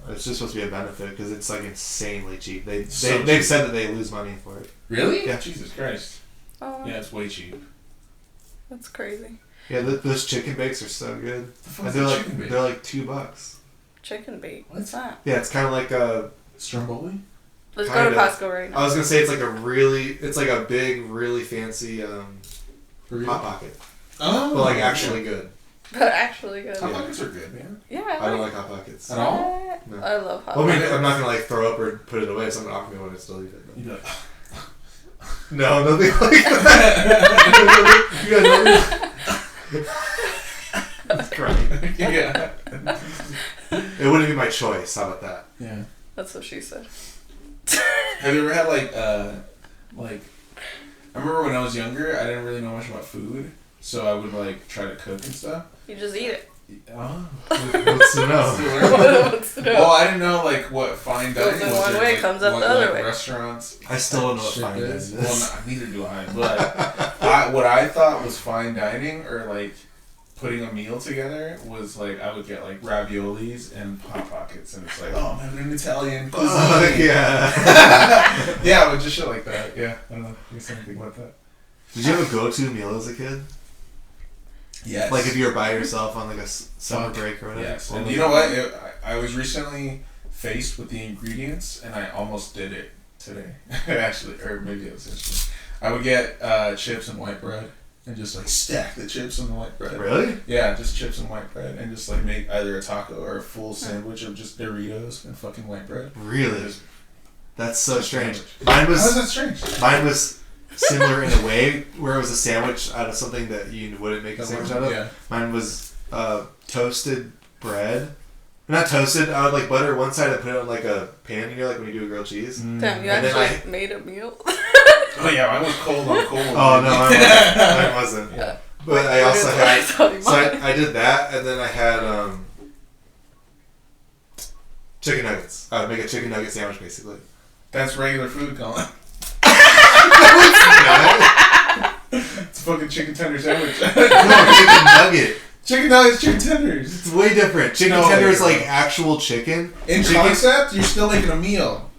It's just supposed to be a benefit because it's like insanely cheap. They've cheap. said that they lose money for it. Really? Yeah. Jesus Christ. Oh. Yeah, it's way cheap. That's crazy. Yeah, those chicken bakes are so good. And they're like $2. Chicken bake. What's that? Yeah, it's kind of like a Stromboli. Let's go to Costco right now. I was gonna say it's like a big, really fancy Hot Pocket. Oh. But like actually good. But actually good. Hot Pockets are good, man. Yeah. I don't like Hot Pockets. At all? No. I love Hot Well, I Pockets. mean, I'm not gonna like throw up or put it away. If someone offer me one, I'd still eat it. You'd be like, No, nothing like that. You got That's great. yeah. It wouldn't be my choice. How about that? Yeah. That's what she said. Have you ever had like I remember when I was younger, I didn't really know much about food, so I would like try to cook and stuff. You just eat it. Oh. What's to know? What's the Well, I didn't know like what fine dining Goes in was. one or, way, like, comes up what, the other like, way. Restaurants. I still don't know what shit fine dining is. is. Well, neither do I. But what I thought was fine dining, or like putting a meal together, was like I would get like raviolis and Hot Pockets, and it's like, oh, I'm having an Italian cuisine. Yeah. Yeah, but just shit like that. Yeah, I don't know. I guess I didn't think about that. Did you have a go-to meal as a kid? Yes. Like if you were by yourself on like a summer break or whatever? Yes. And you know what? I was recently faced with the ingredients, and I almost did it today. Actually, or maybe it was yesterday. I would get chips and white bread, and just like stack the chips and the white bread. Really? Yeah, just chips and white bread, and just like make either a taco or a full sandwich of just Doritos and fucking white bread. Really? That's so strange. Sandwich. Mine How is that was strange? mine was similar in a way, where it was a sandwich out of something that you wouldn't make a sandwich out of. Yeah. Mine was toasted bread. Not toasted. I would like butter one side and put it on like a pan. You know, like when you do a grilled cheese. Damn, you And then actually made a meal? Oh yeah, mine was cold on cold. Oh no, mine wasn't. Yeah. But I also had. Sorry, So I did that, and then I had chicken nuggets. I would make a chicken nugget sandwich, basically. That's regular food, Colin. It's a fucking chicken tender sandwich. No, chicken nugget. Chicken nuggets, chicken tenders. It's way different. Chicken No, tender is bro. like actual chicken. In chicken, concept, you're still making a meal.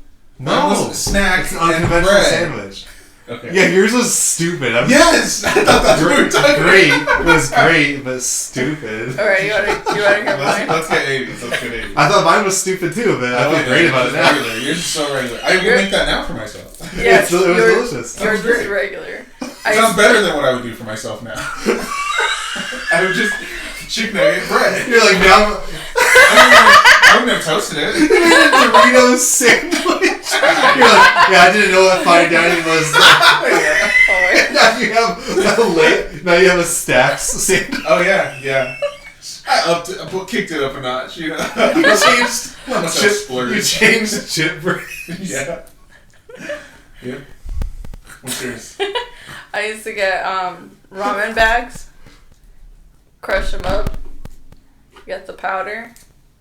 Mine was no, a snack it's an and unconventional bread. sandwich. Okay. Yeah, yours was stupid. Yes, I thought that's what we were talking Great. about. It was great, but stupid. Alright, you wanna hear mine? Let's get 80s. Let's get 80s. I thought mine was stupid too, but I feel great about it now. Regular. Yours is so regular. I would make that now for myself. Yes, It was yours, delicious. yours That was is great. regular. It sounds better than what I would do for myself now. I would just chicken nugget bread. You're like, now I wouldn't have toasted it. you made a Doritos sandwich. You're like, yeah, I didn't know what fine dining was. Now you have now you have a stacks sandwich. Oh yeah. I kicked it up a notch. You know, You changed I must have chip. splurged. You changed the chip bread. Yeah. Yeah. What's yours? I used to get ramen bags, crush them up, get the powder,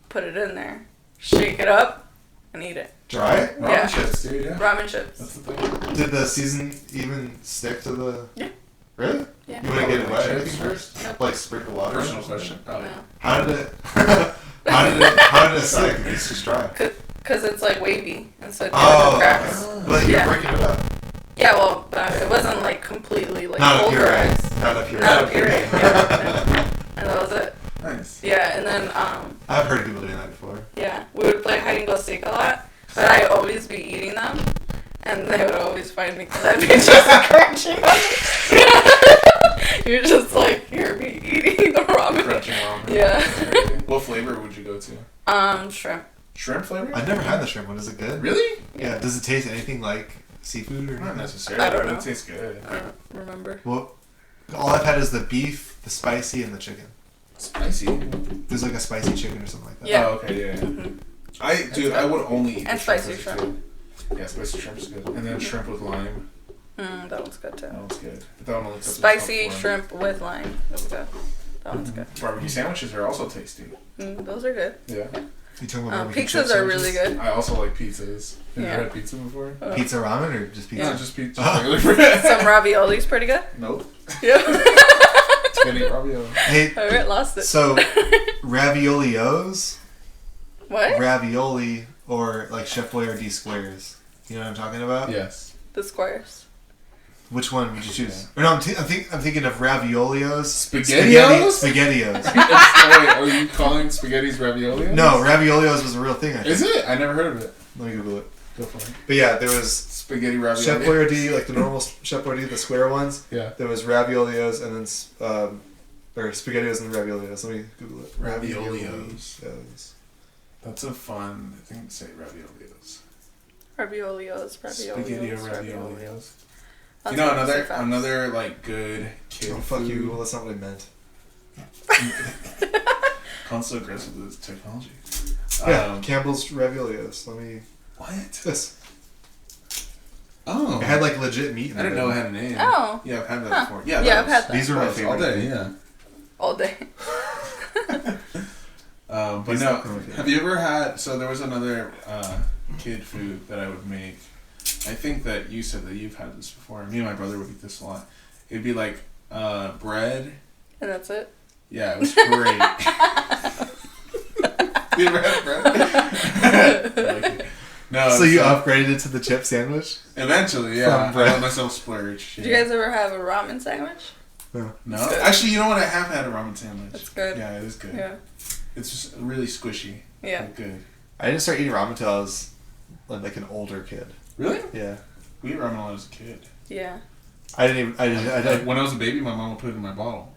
put it in there, shake it up, and eat it. Dry? Ramen Yeah. chips, dude. Yeah. Ramen chips. That's the thing. Did the season even stick to the? Yeah. Really? Yeah. You want to get it wet or Chips anything first? Nope. Like sprinkle water? Personal question. Probably. No. How did it? How did it stick? It's just dry. Cause it's like wavy, and so it Oh. cracks. But you're Yeah. breaking it up. Yeah, well, it wasn't like completely like Not a puree. pulverized. Not a puree. Not a puree. Yeah. And that was it. Nice. Yeah, and then I've heard people doing that before. yeah, we would play hide and go seek a lot, but I'd always be eating them, and they would always find me because I'd be just crunching on it. You're just like, hear me eating the ramen. Crunching ramen. Yeah. What flavor would you go to? Shrimp. Shrimp flavor? I've never had the shrimp one. Is it good? Really? Yeah. Does it taste anything like seafood or Not anything? necessarily. I don't but know. It tastes good. I don't remember. Well, all I've had is the beef, the spicy, and the chicken. Spicy. There's like a spicy chicken or something like that. Yeah. Oh, okay, yeah. Mhm. I would only eat And the shrimp spicy as a shrimp. kid. Yeah, spicy shrimp is good. And then shrimp with lime. That one's good too. That one's good. But that one only comes in Spicy top form. shrimp with lime. That's good. That one's good. Barbecue sandwiches are also tasty. Those are good. Yeah. You talking about barbecue Pizzas chip are sandwiches? really good. I also like pizzas. Have Yeah. you had pizza before? Pizza ramen or just pizza? No, just pizza. Regular bread. Some ravioli's pretty good. Nope. Yeah. Spaghetti ravioli. Hey, Alright, lost it. so raviolios, What? ravioli, or like Chef Boyardee squares. You know what I'm talking about? Yes. The squares. Which one would you choose? Or no, I'm thinking of raviolios. SpaghettiOs? SpaghettiOs. Wait, are you calling spaghetti's ravioli? No, raviolios was a real thing. I think. Is it? I never heard of it. Let me Google it. Go for it. But yeah, there was Spaghetti ravioli. Chef Boyardee, like the normal Chef Boyardee, the square ones. Yeah. There was raviolios and then or spaghettios and raviolios. Let me Google it. Raviolios. Raviolios. That's a fun thing to say, raviolios. Raviolios. Spaghetti Raviolios. raviolios. That's You know, what I'm saying fast. another like good kid Oh, fuck food. you, Google. That's not what I meant. Constant aggressive with this technology. Yeah, Campbell's raviolios. Let me... What? This. Oh. It had like legit meat in it. I didn't know it had a name. Oh. Yeah, I've had that Huh. before. Yeah, Yeah, I've had that. These are my all favorite. day, yeah. All day. But These no, are my favorite. have you ever had, so there was another kid food that I would make. I think that you said that you've had this before. Me and my brother would eat this a lot. It'd be like bread. And that's it? Yeah, it was great. You ever had bread? I like it. No. So you upgraded it to the chip sandwich? Eventually, yeah. From bread. I let myself splurge. Did you guys ever have a ramen sandwich? No. No, It's good. actually, you know what? I have had a ramen sandwich. It's good. Yeah, it is good. Yeah. It's just really squishy. Yeah. Like, good. I didn't start eating ramen until I was like an older kid. Really? Yeah. We ate ramen when I was a kid. Yeah. I didn't even... Like, when I was a baby, my mom would put it in my bottle.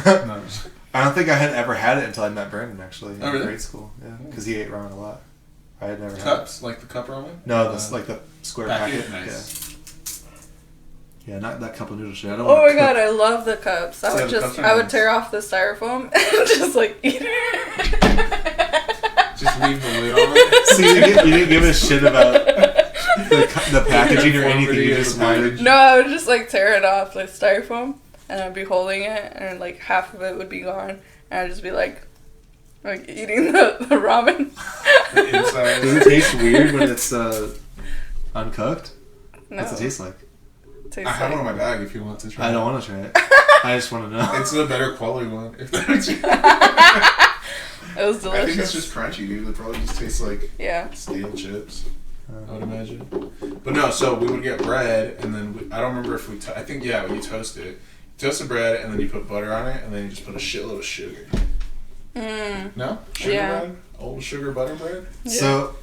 No, just- I don't think I had ever had it until I met Brandon, actually, in Oh, really? grade school. Yeah, because he ate ramen a lot. I had never Cups? Like the cup ramen? had it. No, this like the square packet? packet. Nice. Yeah, not that cup of noodle shit. I don't Oh wanna my god, cook. I love the cups. Yeah, the cups are I would nice. tear off the styrofoam and just like eat it. Just leave the lid on it. So you didn't give a shit about the packaging or anything. You just wanted... No, I would just like tear it off, like styrofoam, and I'd be holding it, and like half of it would be gone, and I'd just be like eating the ramen. The inside. Does it taste weird when it's uncooked? No, What's it taste like? tastes I have like- one in my bag if you want to try. I don't want to try it. I just want to know. It's a better quality one. If that makes you... It was delicious. I think it's just crunchy, dude. It probably just tastes like Yeah. stale chips. I would imagine. But no, so we would get bread, and then I don't remember if we. I think you toast it. You toast the bread, and then you put butter on it, and then you just put a shitload of sugar. No, sugar Yeah. bread, old sugar butter bread. So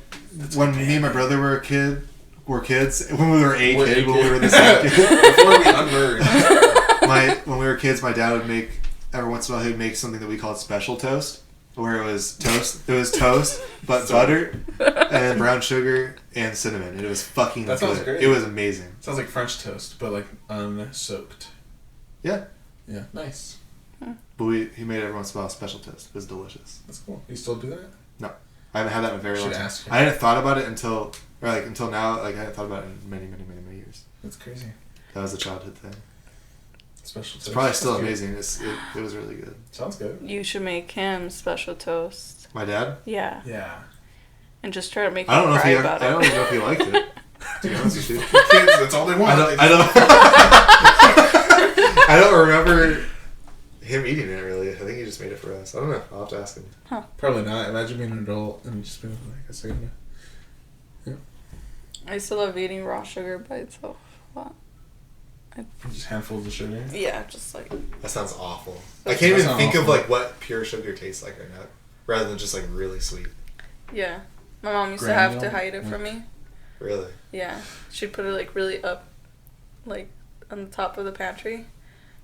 when me and my brother were kids, when we were a We're kid, a when we kid. were the same kid. Before we unmerged. When we were kids, my dad would make, every once in a while, he'd make something that we called special toast, where it was toast, but butter, and brown sugar, and cinnamon. And it was fucking That good. sounds great. It was amazing. Sounds like French toast, but like unsoaked. Yeah. Yeah, nice. But he made every once in a while special toast. It was delicious. That's cool. You still do that? No. I haven't had that in a very long Should time. ask him. I hadn't thought about it until now. Like, I hadn't thought about it in many, many, many, many years. That's crazy. That was a childhood thing. Special toast. It's probably still That's good. amazing. It was really good. Sounds good. You should make him special toast. My dad? Yeah. Yeah. And just try to make I don't him know if cry he. about I don't it. even know if he liked it. To be honest with you. Kids, that's all they want. I don't remember him eating it really. I think he just made it for us. I don't know. I'll have to ask him. Probably not. Imagine being an adult and just being like, I say, I still love eating raw sugar by itself. Wow. just handfuls of sugar. Yeah, just like That sounds awful. I That can't even sounds think of awful. like what pure sugar tastes like right now, rather than just like really sweet. yeah. My mom used to have to Granule? hide it from me. Really. Yeah, she'd put it like really up, like on the top of the pantry.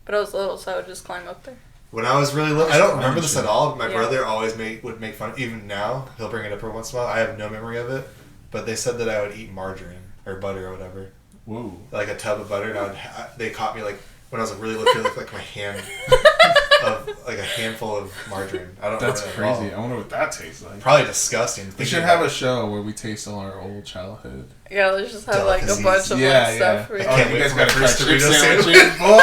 But I was little, so I would just climb up there. When I was really little, I don't remember this Sure. at all. My Yeah. brother always would make fun. Even now, he'll bring it up every once in a while. I have no memory of it, but they said that I would eat margarine or butter or whatever, Whoa. like a tub of butter. And they caught me like when I was a really little kid, it looked like my hand. of like a handful of margarine. I don't know. That's crazy. I wonder what that tastes like. Probably disgusting. We should have a show where we taste all our old childhood. Yeah, let's just have like a bunch of stuff. I For can't you guys gotta try first chip Dorito sandwiches, boy.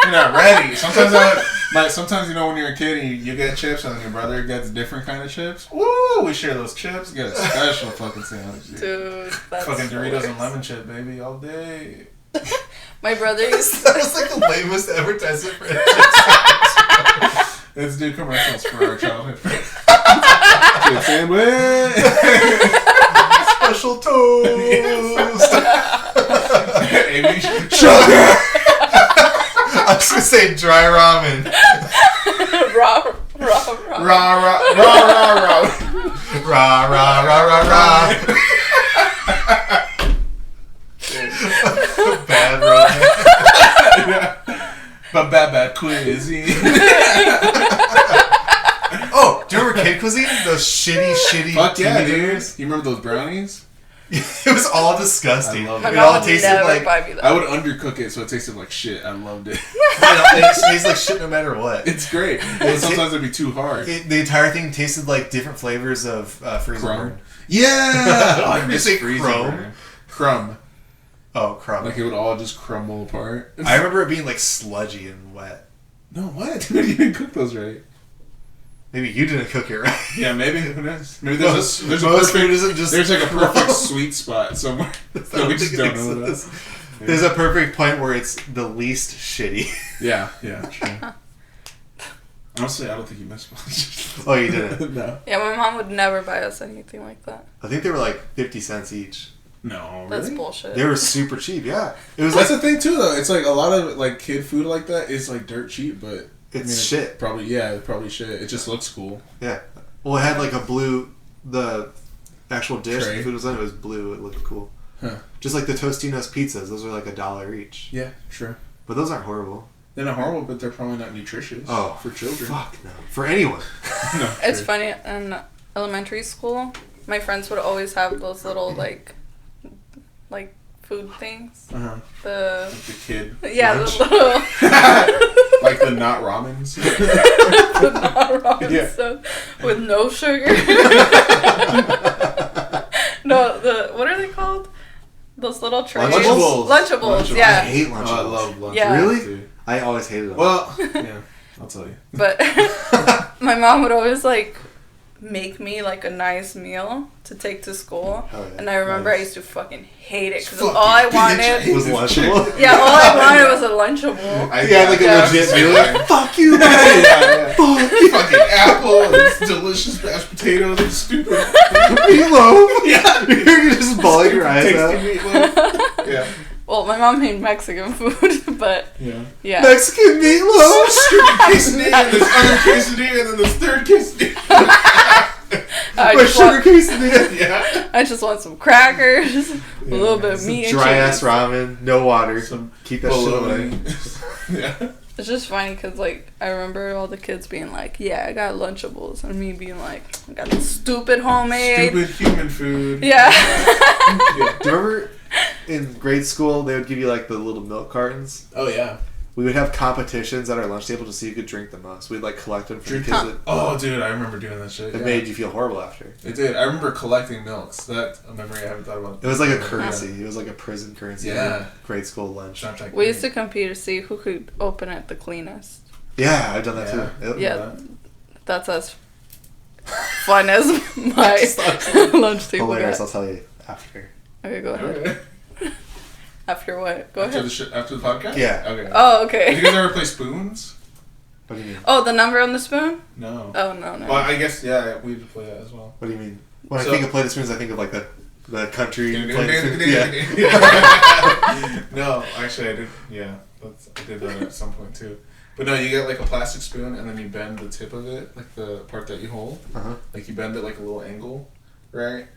You're not ready. Sometimes you know when you're a kid and you get chips and then your brother gets different kind of chips. Woo! We share those chips. Get a special fucking sandwich. Dude, that's fucking Doritos hilarious. and lemon chip, baby, all day. My brother used That was like the lamest advertisement for it. Let's do commercials for our childhood friends. Chip sandwich. Special toast. Amy, Sugar. I was gonna say dry ramen. raw. Rah, rah, rah, rah, rah. Rah, rah, rah, rah, rah. Bad ramen. But bad cuisine. Oh, do you remember Kid Cuisine? Those shitty Fuck yeah, TV dude. dinners? You remember those brownies? It was all disgusting. I love My it. It all mom tasted never like buy me that. I would undercook it so it tasted like shit. I loved it. it tastes like shit no matter what. It's great. But sometimes it'd be too hard. The entire thing tasted like different flavors of freezer Crumb. burn. Yeah! I miss say freezer crumb. burn. Crumb. Oh, crumb. Like it would all just crumble apart. I remember it being like sludgy and wet. No, what? Dude, you didn't cook those right. Maybe you didn't cook it right. Yeah, maybe. Who knows? Maybe there's a Most perfect, food isn't just there's like a perfect sweet spot somewhere that we just don't know about. There's a perfect point where it's the least shitty. Yeah, true. Honestly, I don't think you missed much. Oh, you didn't? No. Yeah, my mom would never buy us anything like that. I think they were like 50 cents each. No, really? That's bullshit. They were super cheap, yeah. It was That's like, the thing too, though. It's like a lot of like kid food like that is like dirt cheap, but it's shit. Probably shit. It just looks cool. Yeah. Well, it had like a blue, the actual dish Tray. the food was on, it was blue. It looked cool. Huh. Just like the Tostino's pizzas. Those are like $1 each. Yeah, sure. But those aren't horrible. They're not horrible, but they're probably not nutritious. Oh, for children. Fuck no. For anyone. No, It's true. funny, in elementary school, my friends would always have those little, like food things. Uh-huh. The The kid. yeah, lunch. the little Like the not ramens. the non-ramen Yeah. stuff with no sugar. No, what are they called? Those little trays. Lunchables. Lunchables, I yeah. hate Oh, Lunchables. I love Lunchables. Yeah. Really? Dude. I always hated them. Well, yeah, I'll tell you. But my mom would always make me a nice meal to take to school, Oh, yeah. and I remember Nice. I used to fucking hate it because Fucking all I bitch. wanted. was Lunchable? Yeah, all I wanted was a Lunchable. Yeah, like a Yeah. legit meal. Yeah. Fuck you, Yeah, man. yeah. Fuck you. Fucking apple and delicious mashed potatoes and stupid Meatloaf. yeah. You're just bawling your eyes tasty out. meatloaf. Yeah. Well, my mom made Mexican food, but Yeah. yeah. Mexican meatloaf. Stupid quesadilla, and this other quesadilla, and then this third quesadilla. I My just sugar want, quesadilla. Yeah. I just want some crackers, a little bit of Some meat and dry ass cheese. ramen, no water. Some Keep that shit away. bologna. Yeah. It's just funny because I remember all the kids being like, "Yeah, I got Lunchables," and me being like, "I got this stupid homemade." Stupid human food. Yeah. Yeah. Do you remember in grade school they would give you like the little milk cartons? Oh yeah. We would have competitions at our lunch table to see who could drink the most. We'd like collect them from Drink kids Huh. that Oh, dude, I remember doing that shit. it Yeah. made you feel horrible after. It did. I remember collecting milks. That's a memory I haven't thought about. It was like a currency. It was like a prison currency. Yeah. For grade school lunch. Snapchat We used to compete to see who could open it the cleanest. Yeah, I've done that Yeah. too. Yep. Yeah. That's as fun as my lunch table Hilarious. got. I'll tell you after. Okay, go ahead. Okay. After what? Go After ahead. after the podcast? Yeah. Okay. Oh, Did you okay. guys ever play spoons? What do you mean? Oh, the number on the spoon? No. Oh, no. Well, I guess yeah, we would play that as well. What do you mean? When So- I think of play the spoons, I think of like the country play the spoons. Yeah. Yeah. No, actually, I did. Yeah, I did that at some point too. But no, you get like a plastic spoon and then you bend the tip of it, like the part that you hold. Uh-huh. Like you bend it like a little angle, right?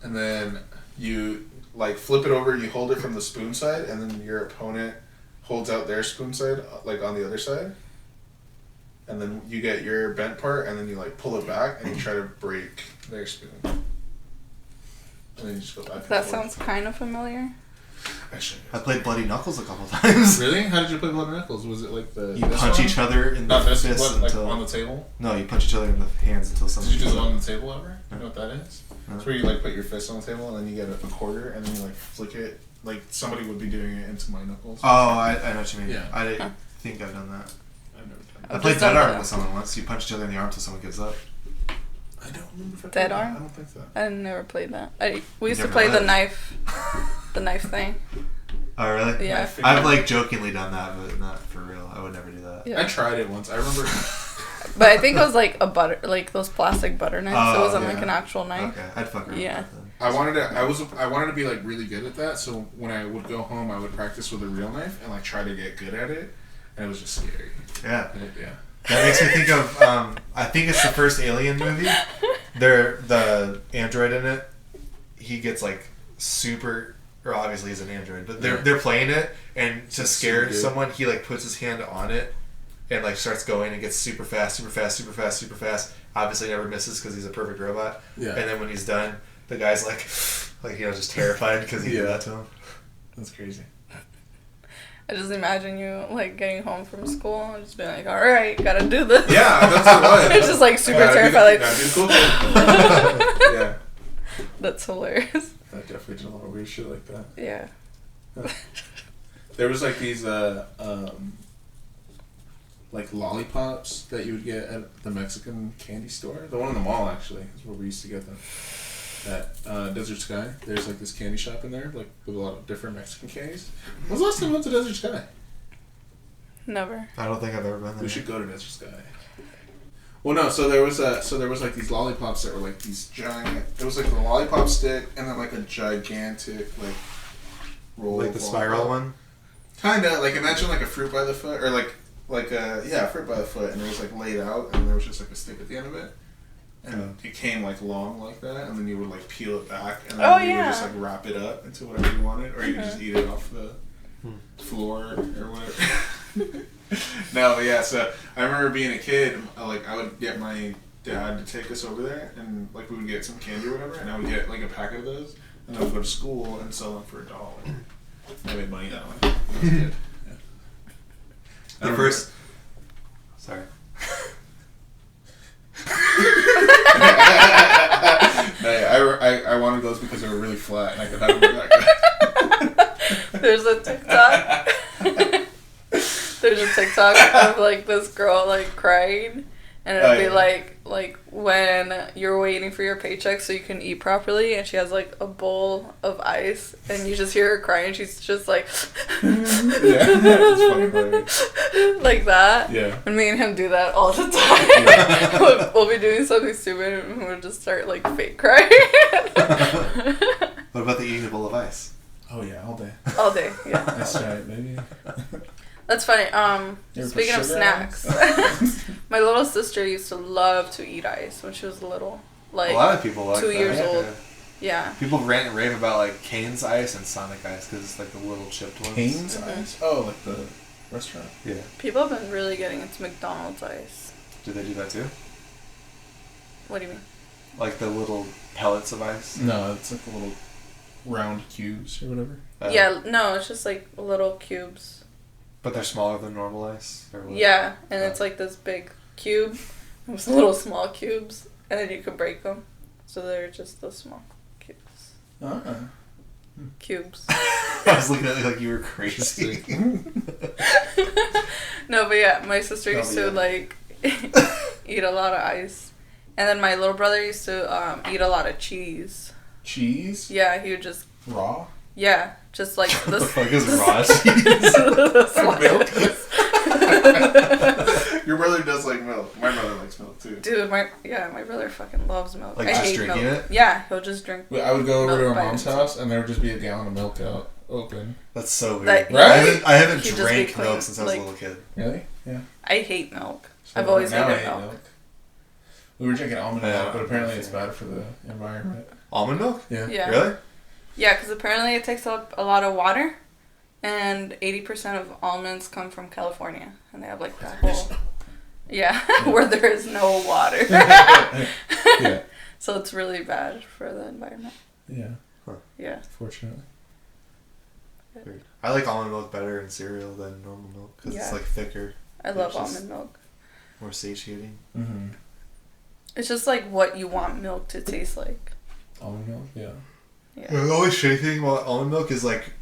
And then you like flip it over. You hold it from the spoon side, and then your opponent holds out their spoon side, like on the other side. And then you get your bent part, and then you like pull it back, and you try to break their spoon. And then you just go back. And That forth. sounds kind of familiar. Actually, I played Bloody Knuckles a couple times. really? How did you play Blood Knuckles? Was it like the You punch each other in the not this fist one, like until on the table? no, you punch each other in the hands until Did someone. you do the one on the table ever? You know what that is? No. It's where you like put your fist on the table and then you get a quarter and then you like flick it. Like somebody would be doing it into my knuckles. Oh, I know what you mean. Yeah. I think I've done that. I've never done I that. played Dead Arm with someone once. You punch each other in the arm until someone gives up. I don't remember if I Dead played that. Arm? I don't think so. I never played that. We used to Never play the did? the knife thing. Oh, really? Yeah. I've like jokingly done that, but not for real. I would never do that. Yeah. I tried it once. I remember. But I think it was like a butter, like those plastic butter knives. Oh, it wasn't yeah. like an actual knife. Okay, I'd fuck around Yeah. with that then. I wanted to be like really good at that. So when I would go home, I would practice with a real knife and like try to get good at it, and it was just scary. Yeah. Yeah. That makes me think of, I think it's the first Alien movie. The android in it, he gets like super, or obviously he's an android, but they're playing it, and to scare someone, he like puts his hand on it, and like starts going and gets super fast, super fast, super fast, super fast. Obviously never misses because he's a perfect robot. Yeah. And then when he's done, the guy's like just terrified because he did that to him. That's crazy. I just imagine you like getting home from school and just being like, all right, gotta do this. Yeah, that's what it was. It's just like super terrified. Like, Yeah. That's hilarious. I definitely did a lot of weird shit like that. Yeah. There was like these like lollipops that you would get at the Mexican candy store. The one in the mall actually is where we used to get them. At Desert Sky, there's like this candy shop in there, like with a lot of different Mexican candies. When's the last time you went to Desert Sky? Never. I don't think I've ever been there. We should go to Desert Sky. Well, no. So there was like these lollipops that were like these giant. It was like the lollipop stick and then like a gigantic like roll. Like the spiral one. Kinda like imagine like a fruit by the foot or like a fruit by the foot, and it was like laid out, and there was just like a stick at the end of it. And it came like long like that, and then you would like peel it back, and then you would just like wrap it up into whatever you wanted, or you could just eat it off the floor or whatever. No, but yeah. So I remember being a kid, like I would get my dad to take us over there, and like we would get some candy or whatever, and I would get like a packet of those, and I would go to school and sell them for $1. I made money that way. When I was a kid. Yeah. The first. Sorry. I wanted those because they were really flat and I could have them back. There's a TikTok. There's a TikTok of like this girl like crying, and it'll be like when you're waiting for your paycheck so you can eat properly, and she has like a bowl of ice, and you just hear her crying. She's just like, It's funny, like that. Yeah. And me and him do that all the time. we'll be doing something stupid, and we'll just start like fake crying. What about the eating a bowl of ice? Oh yeah, all day. All day. Yeah. That's right, baby. That's funny. You ever Speaking put of sugar on snacks, my little sister used to love to eat ice when she was little. Like A lot of people like 2 that. years old. Yeah. People rant and rave about like Cane's ice and Sonic ice because it's like the little chipped ones. Cane's ice? Oh, like the restaurant? Yeah. People have been really getting into McDonald's ice. Do they do that too? What do you mean? Like the little pellets of ice? No, it's like the little round cubes or whatever. Yeah, no, it's just like little cubes. But they're smaller than normal ice? Or what? Yeah, and it's like this big cube with little small cubes, and then you can break them. So they're just the small cubes. Cubes. I was looking at it like you were crazy. No, but yeah, my sister used to like eat a lot of ice. And then my little brother used to eat a lot of cheese. Cheese? Yeah, he would just... Raw? Yeah, just like What the... the fuck is raw cheese? Your brother does like milk. My brother likes milk too. Dude, my brother fucking loves milk. Like I just hate drinking milk. it? Yeah, he'll just drink. I would go over milk to our by mom's himself. house and there would just be a gallon of milk out open. That's so weird. Like, Right? I haven't He'd just be drank clean, milk since I was like- a little kid. Really? Yeah. I hate milk. So I've always now I hated hate milk. We were drinking almond Yeah. milk, but apparently it's bad for the environment. Almond milk? Yeah. Yeah. Really? Yeah, because apparently it takes up a lot of water, and 80% of almonds come from California, and they have like that whole... Yeah, where there is no water. Yeah. So it's really bad for the environment. Yeah. Yeah. Fortunately. I like almond milk better in cereal than normal milk because it's like thicker. I love almond milk. More satiating. Mm-hmm. It's just like what you want milk to taste like. Almond milk, yeah. The only shitty thing about almond milk is like,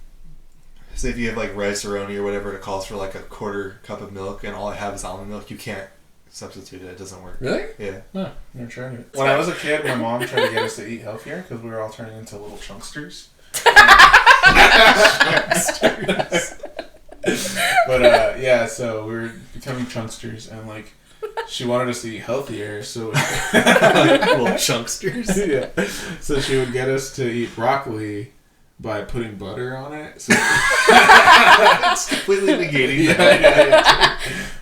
say if you have like rice-a-roni or whatever, it calls for like a quarter cup of milk, and all I have is almond milk. You can't substitute it. It doesn't work. Really? Yeah. No, never tried it. When I was a kid, my mom tried to get us to eat healthier because we were all turning into little chunksters. But yeah, so we were becoming chunksters, and like she wanted us to eat healthier, so Little chunksters. yeah, so she would get us to eat broccoli by putting butter on it. So It's completely negating that. yeah.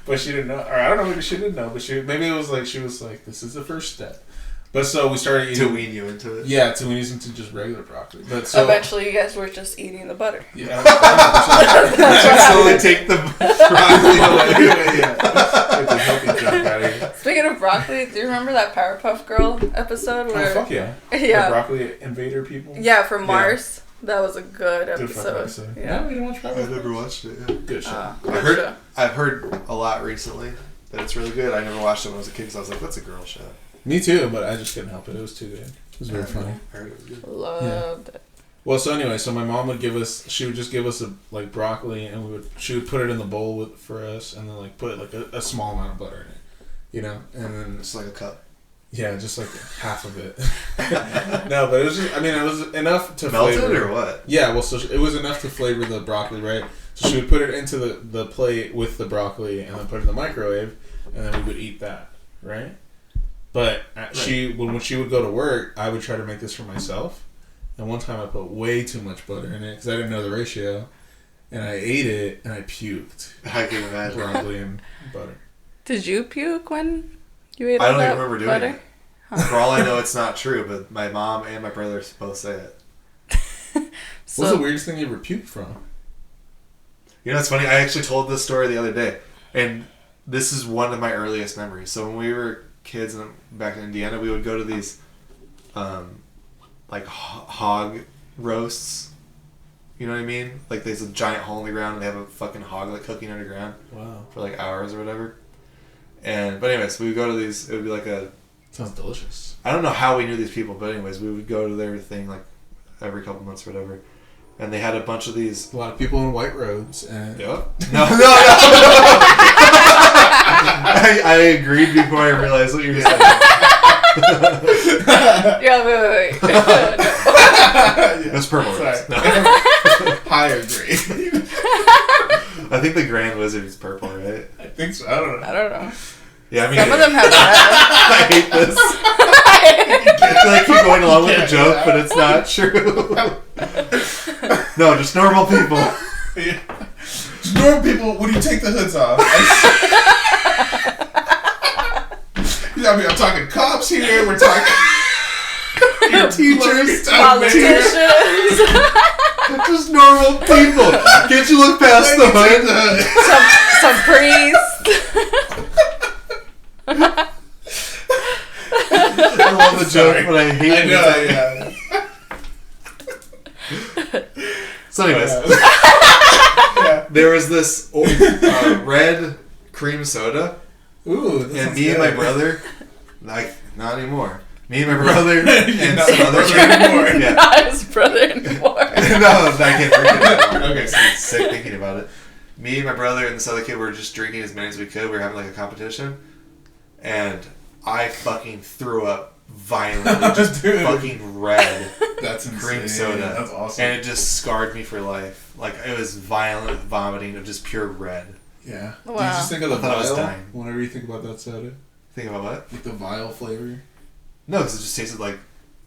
But she didn't know, or I don't know, maybe she didn't know, but maybe it was like she was like, this is the first step. But so we started eating To wean you into it. Yeah, to wean you into just regular broccoli. But so Eventually, you guys were just eating the butter. yeah, Slowly take the broccoli away. yeah. It's a healthy junk out of here. Speaking of broccoli, do you remember that Powerpuff Girl episode Oh, where? fuck yeah. Yeah. The broccoli invader people. Yeah, from Mars. That was a good Good fucking episode. Yeah, Yeah. we didn't watch I Powerpuff. never watched it. Yeah. Good show. Good I've heard a lot recently that it's really good. I never watched it when I was a kid because I was like, that's a girl show. Me too, but I just couldn't help it. It was too good. It was very funny. I heard it was good. Loved it. Well, so anyway, so my mom would she would just give us like broccoli, and she would put it in the bowl for us, and then like put like a small amount of butter in it, you know, and then It's like a cup. yeah, just like half of it. No, but it was just, I mean, it was enough to Melted flavor. or what? Yeah, well, so it was enough to flavor the broccoli, right? So she would put it into the plate with the broccoli, and then put it in the microwave, and then we would eat that, right? But when she would go to work, I would try to make this for myself. And one time I put way too much butter in it because I didn't know the ratio. And I ate it and I puked. I can imagine. Broccoli and butter. Did you puke when you ate I all don't that even remember doing butter? it. For all I know, it's not true, but my mom and my brother both say it. What's the weirdest thing you ever puked from? You know, it's funny. I actually told this story the other day, and this is one of my earliest memories. So when we were kids back in Indiana, we would go to these like hog roasts. You know what I mean? Like there's a giant hole in the ground and they have a fucking hog like cooking underground. Wow. For like hours or whatever. But anyways, we would go to these. It would be like Sounds delicious. I don't know how we knew these people, but anyways, we would go to their thing like every couple months or whatever. And they had a bunch of these. A lot of people in white robes and Yep. No. I agreed before I realized what you were saying. Yeah, wait. That's purple. Sorry. No. Higher grade. I think the Grand Wizard is purple, right? I think so. I don't know. I don't know. Yeah, I mean, Some of them have red. I hate this. I feel like keep going along with the joke, but it's not true. No, just normal people. Yeah. Just normal people, when you take the hoods off. I mean, I'm talking cops here. We're talking your teachers, Politicians. Just normal people. Can't you look past the hood? some priests. I love the joke, but I hate it. yeah. So anyways, there was this red cream soda, Ooh, and me and my brother, like, not anymore. Me and my brother and some other kid. Yeah. Not his brother anymore. No, I can't drink it anymore. Okay, so I'm sick thinking about it. Me and my brother and this other kid were just drinking as many as we could. We were having like a competition, and I fucking threw up violently, just fucking red. That's insane. Cream soda. That's awesome. And it just scarred me for life. Like, it was violent vomiting of just pure red. Yeah. Wow. Do you just think of the I thought I was vial dying. whenever you think about that soda? Think about what? Like the vial flavor? No, because it just tasted like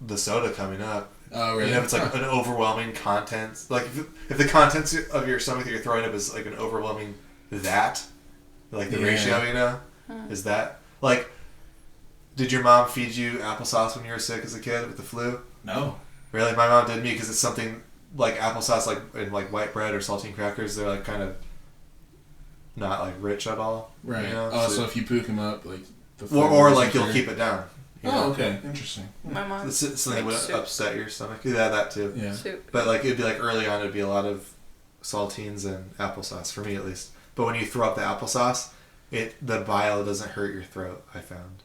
the soda coming up. Oh, really? You know, it's like an overwhelming content. Like, if the contents of your stomach that you're throwing up is like an overwhelming like the ratio, you know? Is that? Like, did your mom feed you applesauce when you were sick as a kid with the flu? No. Really? My mom did me because it's something like applesauce, like in like white bread or saltine crackers. They're like kind of not like rich at all. Right. You know? Oh, so if you puke them up, like the or flavor like isn't you'll there. keep it down. You Oh, know? okay. Interesting. My mom. Something would soup. upset your stomach. Yeah, that too. Yeah. Soup. But like it'd be like early on, it'd be a lot of saltines and applesauce, for me at least. But when you throw up the applesauce, the bile doesn't hurt your throat, I found.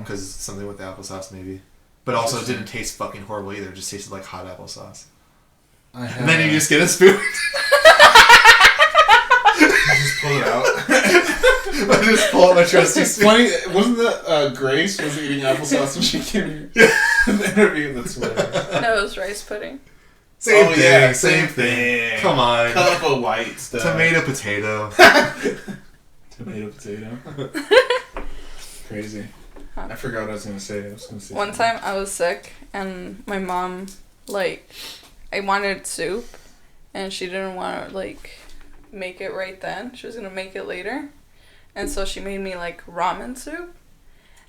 Because something with the applesauce, maybe. But also, it didn't taste fucking horrible either. It just tasted like hot applesauce. And then you just get a spoon. Just pull it out. I just pull out my trusty spoon. Funny, wasn't that Grace was eating applesauce when she came in the interview? That's hilarious. No, it was rice pudding. Same thing. Yeah, same thing. Come on. Cut up a white stuff. Tomato, potato. Tomato, potato. Crazy. Huh. I forgot what I was gonna say. One time I was sick and my mom, like, I wanted soup and she didn't want to, like, make it right then. She was gonna make it later. And so she made me, like, ramen soup.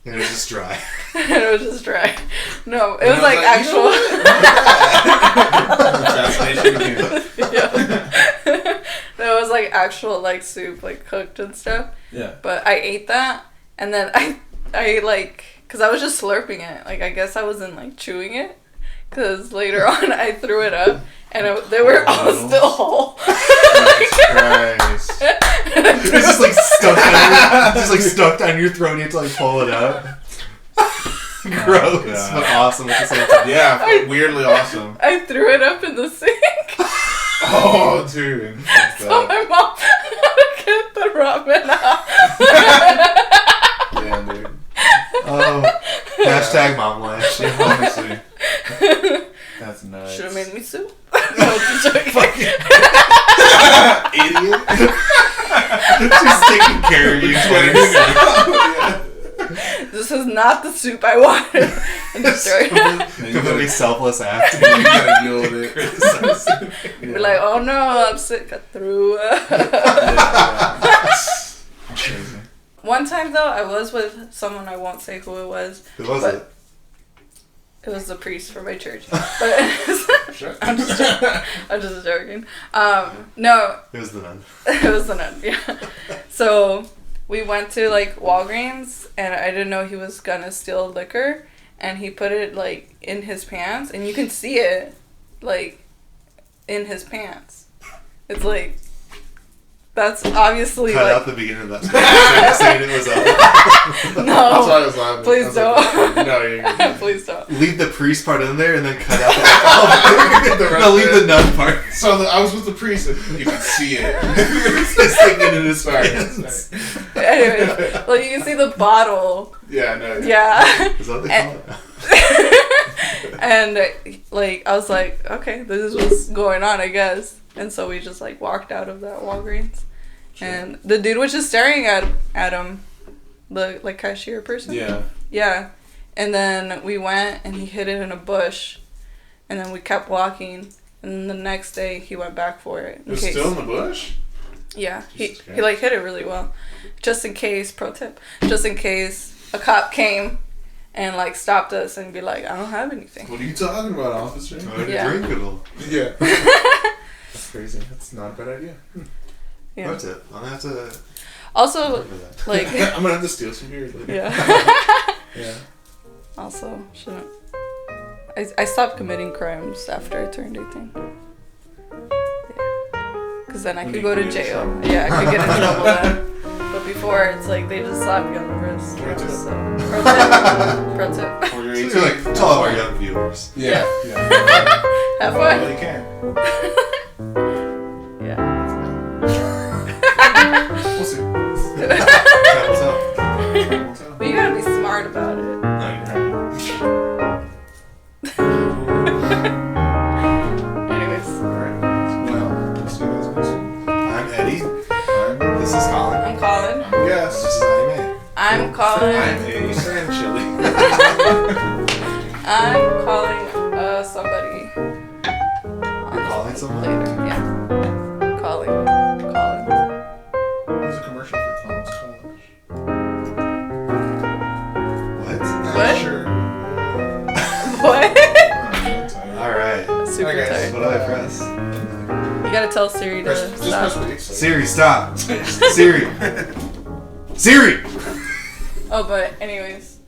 And it was just dry. And it was just dry. No, it was like actual. It was like actual like soup, like cooked and stuff. Yeah. But I ate that, and then I like, cause I was just slurping it. Like I guess I wasn't like chewing it, cause later on I threw it up, and they were all still whole. Christ. It's just like stuck down your throat. And you have to like pull it out. Gross, but awesome at the same time. Yeah, weirdly awesome. I threw it up in the sink. Oh, dude. So my mom had to get the ramen out. Yeah, dude. Oh, hashtag mom life. Yeah, honestly. That's nuts. Should have made me soup. No, just joking. Idiot. She's taking care of you. This is not the soup I wanted. I'm just joking. Completely selfless act. You gotta deal with it. Be like, oh no, I'm sick. I threw up. Crazy. One time though, I was with someone, I won't say who it was. Who was it? It was the priest for my church. But Sure. I'm just joking. No. It was the nun. It was the nun, yeah. So we went to like Walgreens and I didn't know he was gonna steal liquor and he put it like in his pants and you can see it like in his pants. It's like that's obviously Cut like out the beginning of that saying it was up. No. That's why I was laughing. Please don't. Like, no, you're good. Please don't. Leave the priest part in there and then cut out the rest no, leave of the it. nun part. So I was with the priest and you can see it. It's sticking in his pants. Anyway, like you can see the bottle. Yeah, no. Yeah. Is that what they call it? And like I was like, okay, this is what's going on, I guess. And so we just like walked out of that Walgreens, and the dude was just staring at him, the like cashier person. Yeah. Yeah, and then we went and he hid it in a bush, and then we kept walking, and then the next day he went back for it. It was still in the bush? Yeah, he Jesus like hit it really well, just in case. Pro tip: just in case a cop came and like stopped us and be like, I don't have anything. What are you talking about, officer? Or to Yeah. drink it all. Yeah. That's crazy. That's not a bad idea. Yeah. That's it. I'm gonna have to Also, remember that. like, I'm gonna have to steal some beers later. yeah. Yeah. Also, shouldn't. I stopped committing crimes after I turned 18. Yeah. Because then I When could you go to commit jail. yourself. Yeah, I could get in trouble then. But before, it's like they just slap you on the wrist. Pro tip. So, pro tip. Or you're So 18. you're like, to all of our young viewers. Yeah. Yeah. Have Well, fun. you can. Yeah. We'll see. Time will tell. We'll tell. But you gotta be smart about it. No, you're Anyways. Alright. Well, we'll see you guys next week. right. I'm Eddie. I'm This is Colin. I'm Colin. Yes. This is Aime. I'm Colin. I'm a sand chili. I'm calling somebody. You're calling someone? Later, yeah. Calling. There's a commercial for Collins College. What? What? Sure. What? Alright. Super Alright, guys. tired. What do I press? You gotta tell Siri to Just stop. press release. Siri, stop. Siri. Siri! Oh, but anyways,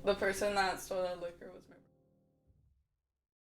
the person that stole the liquor was my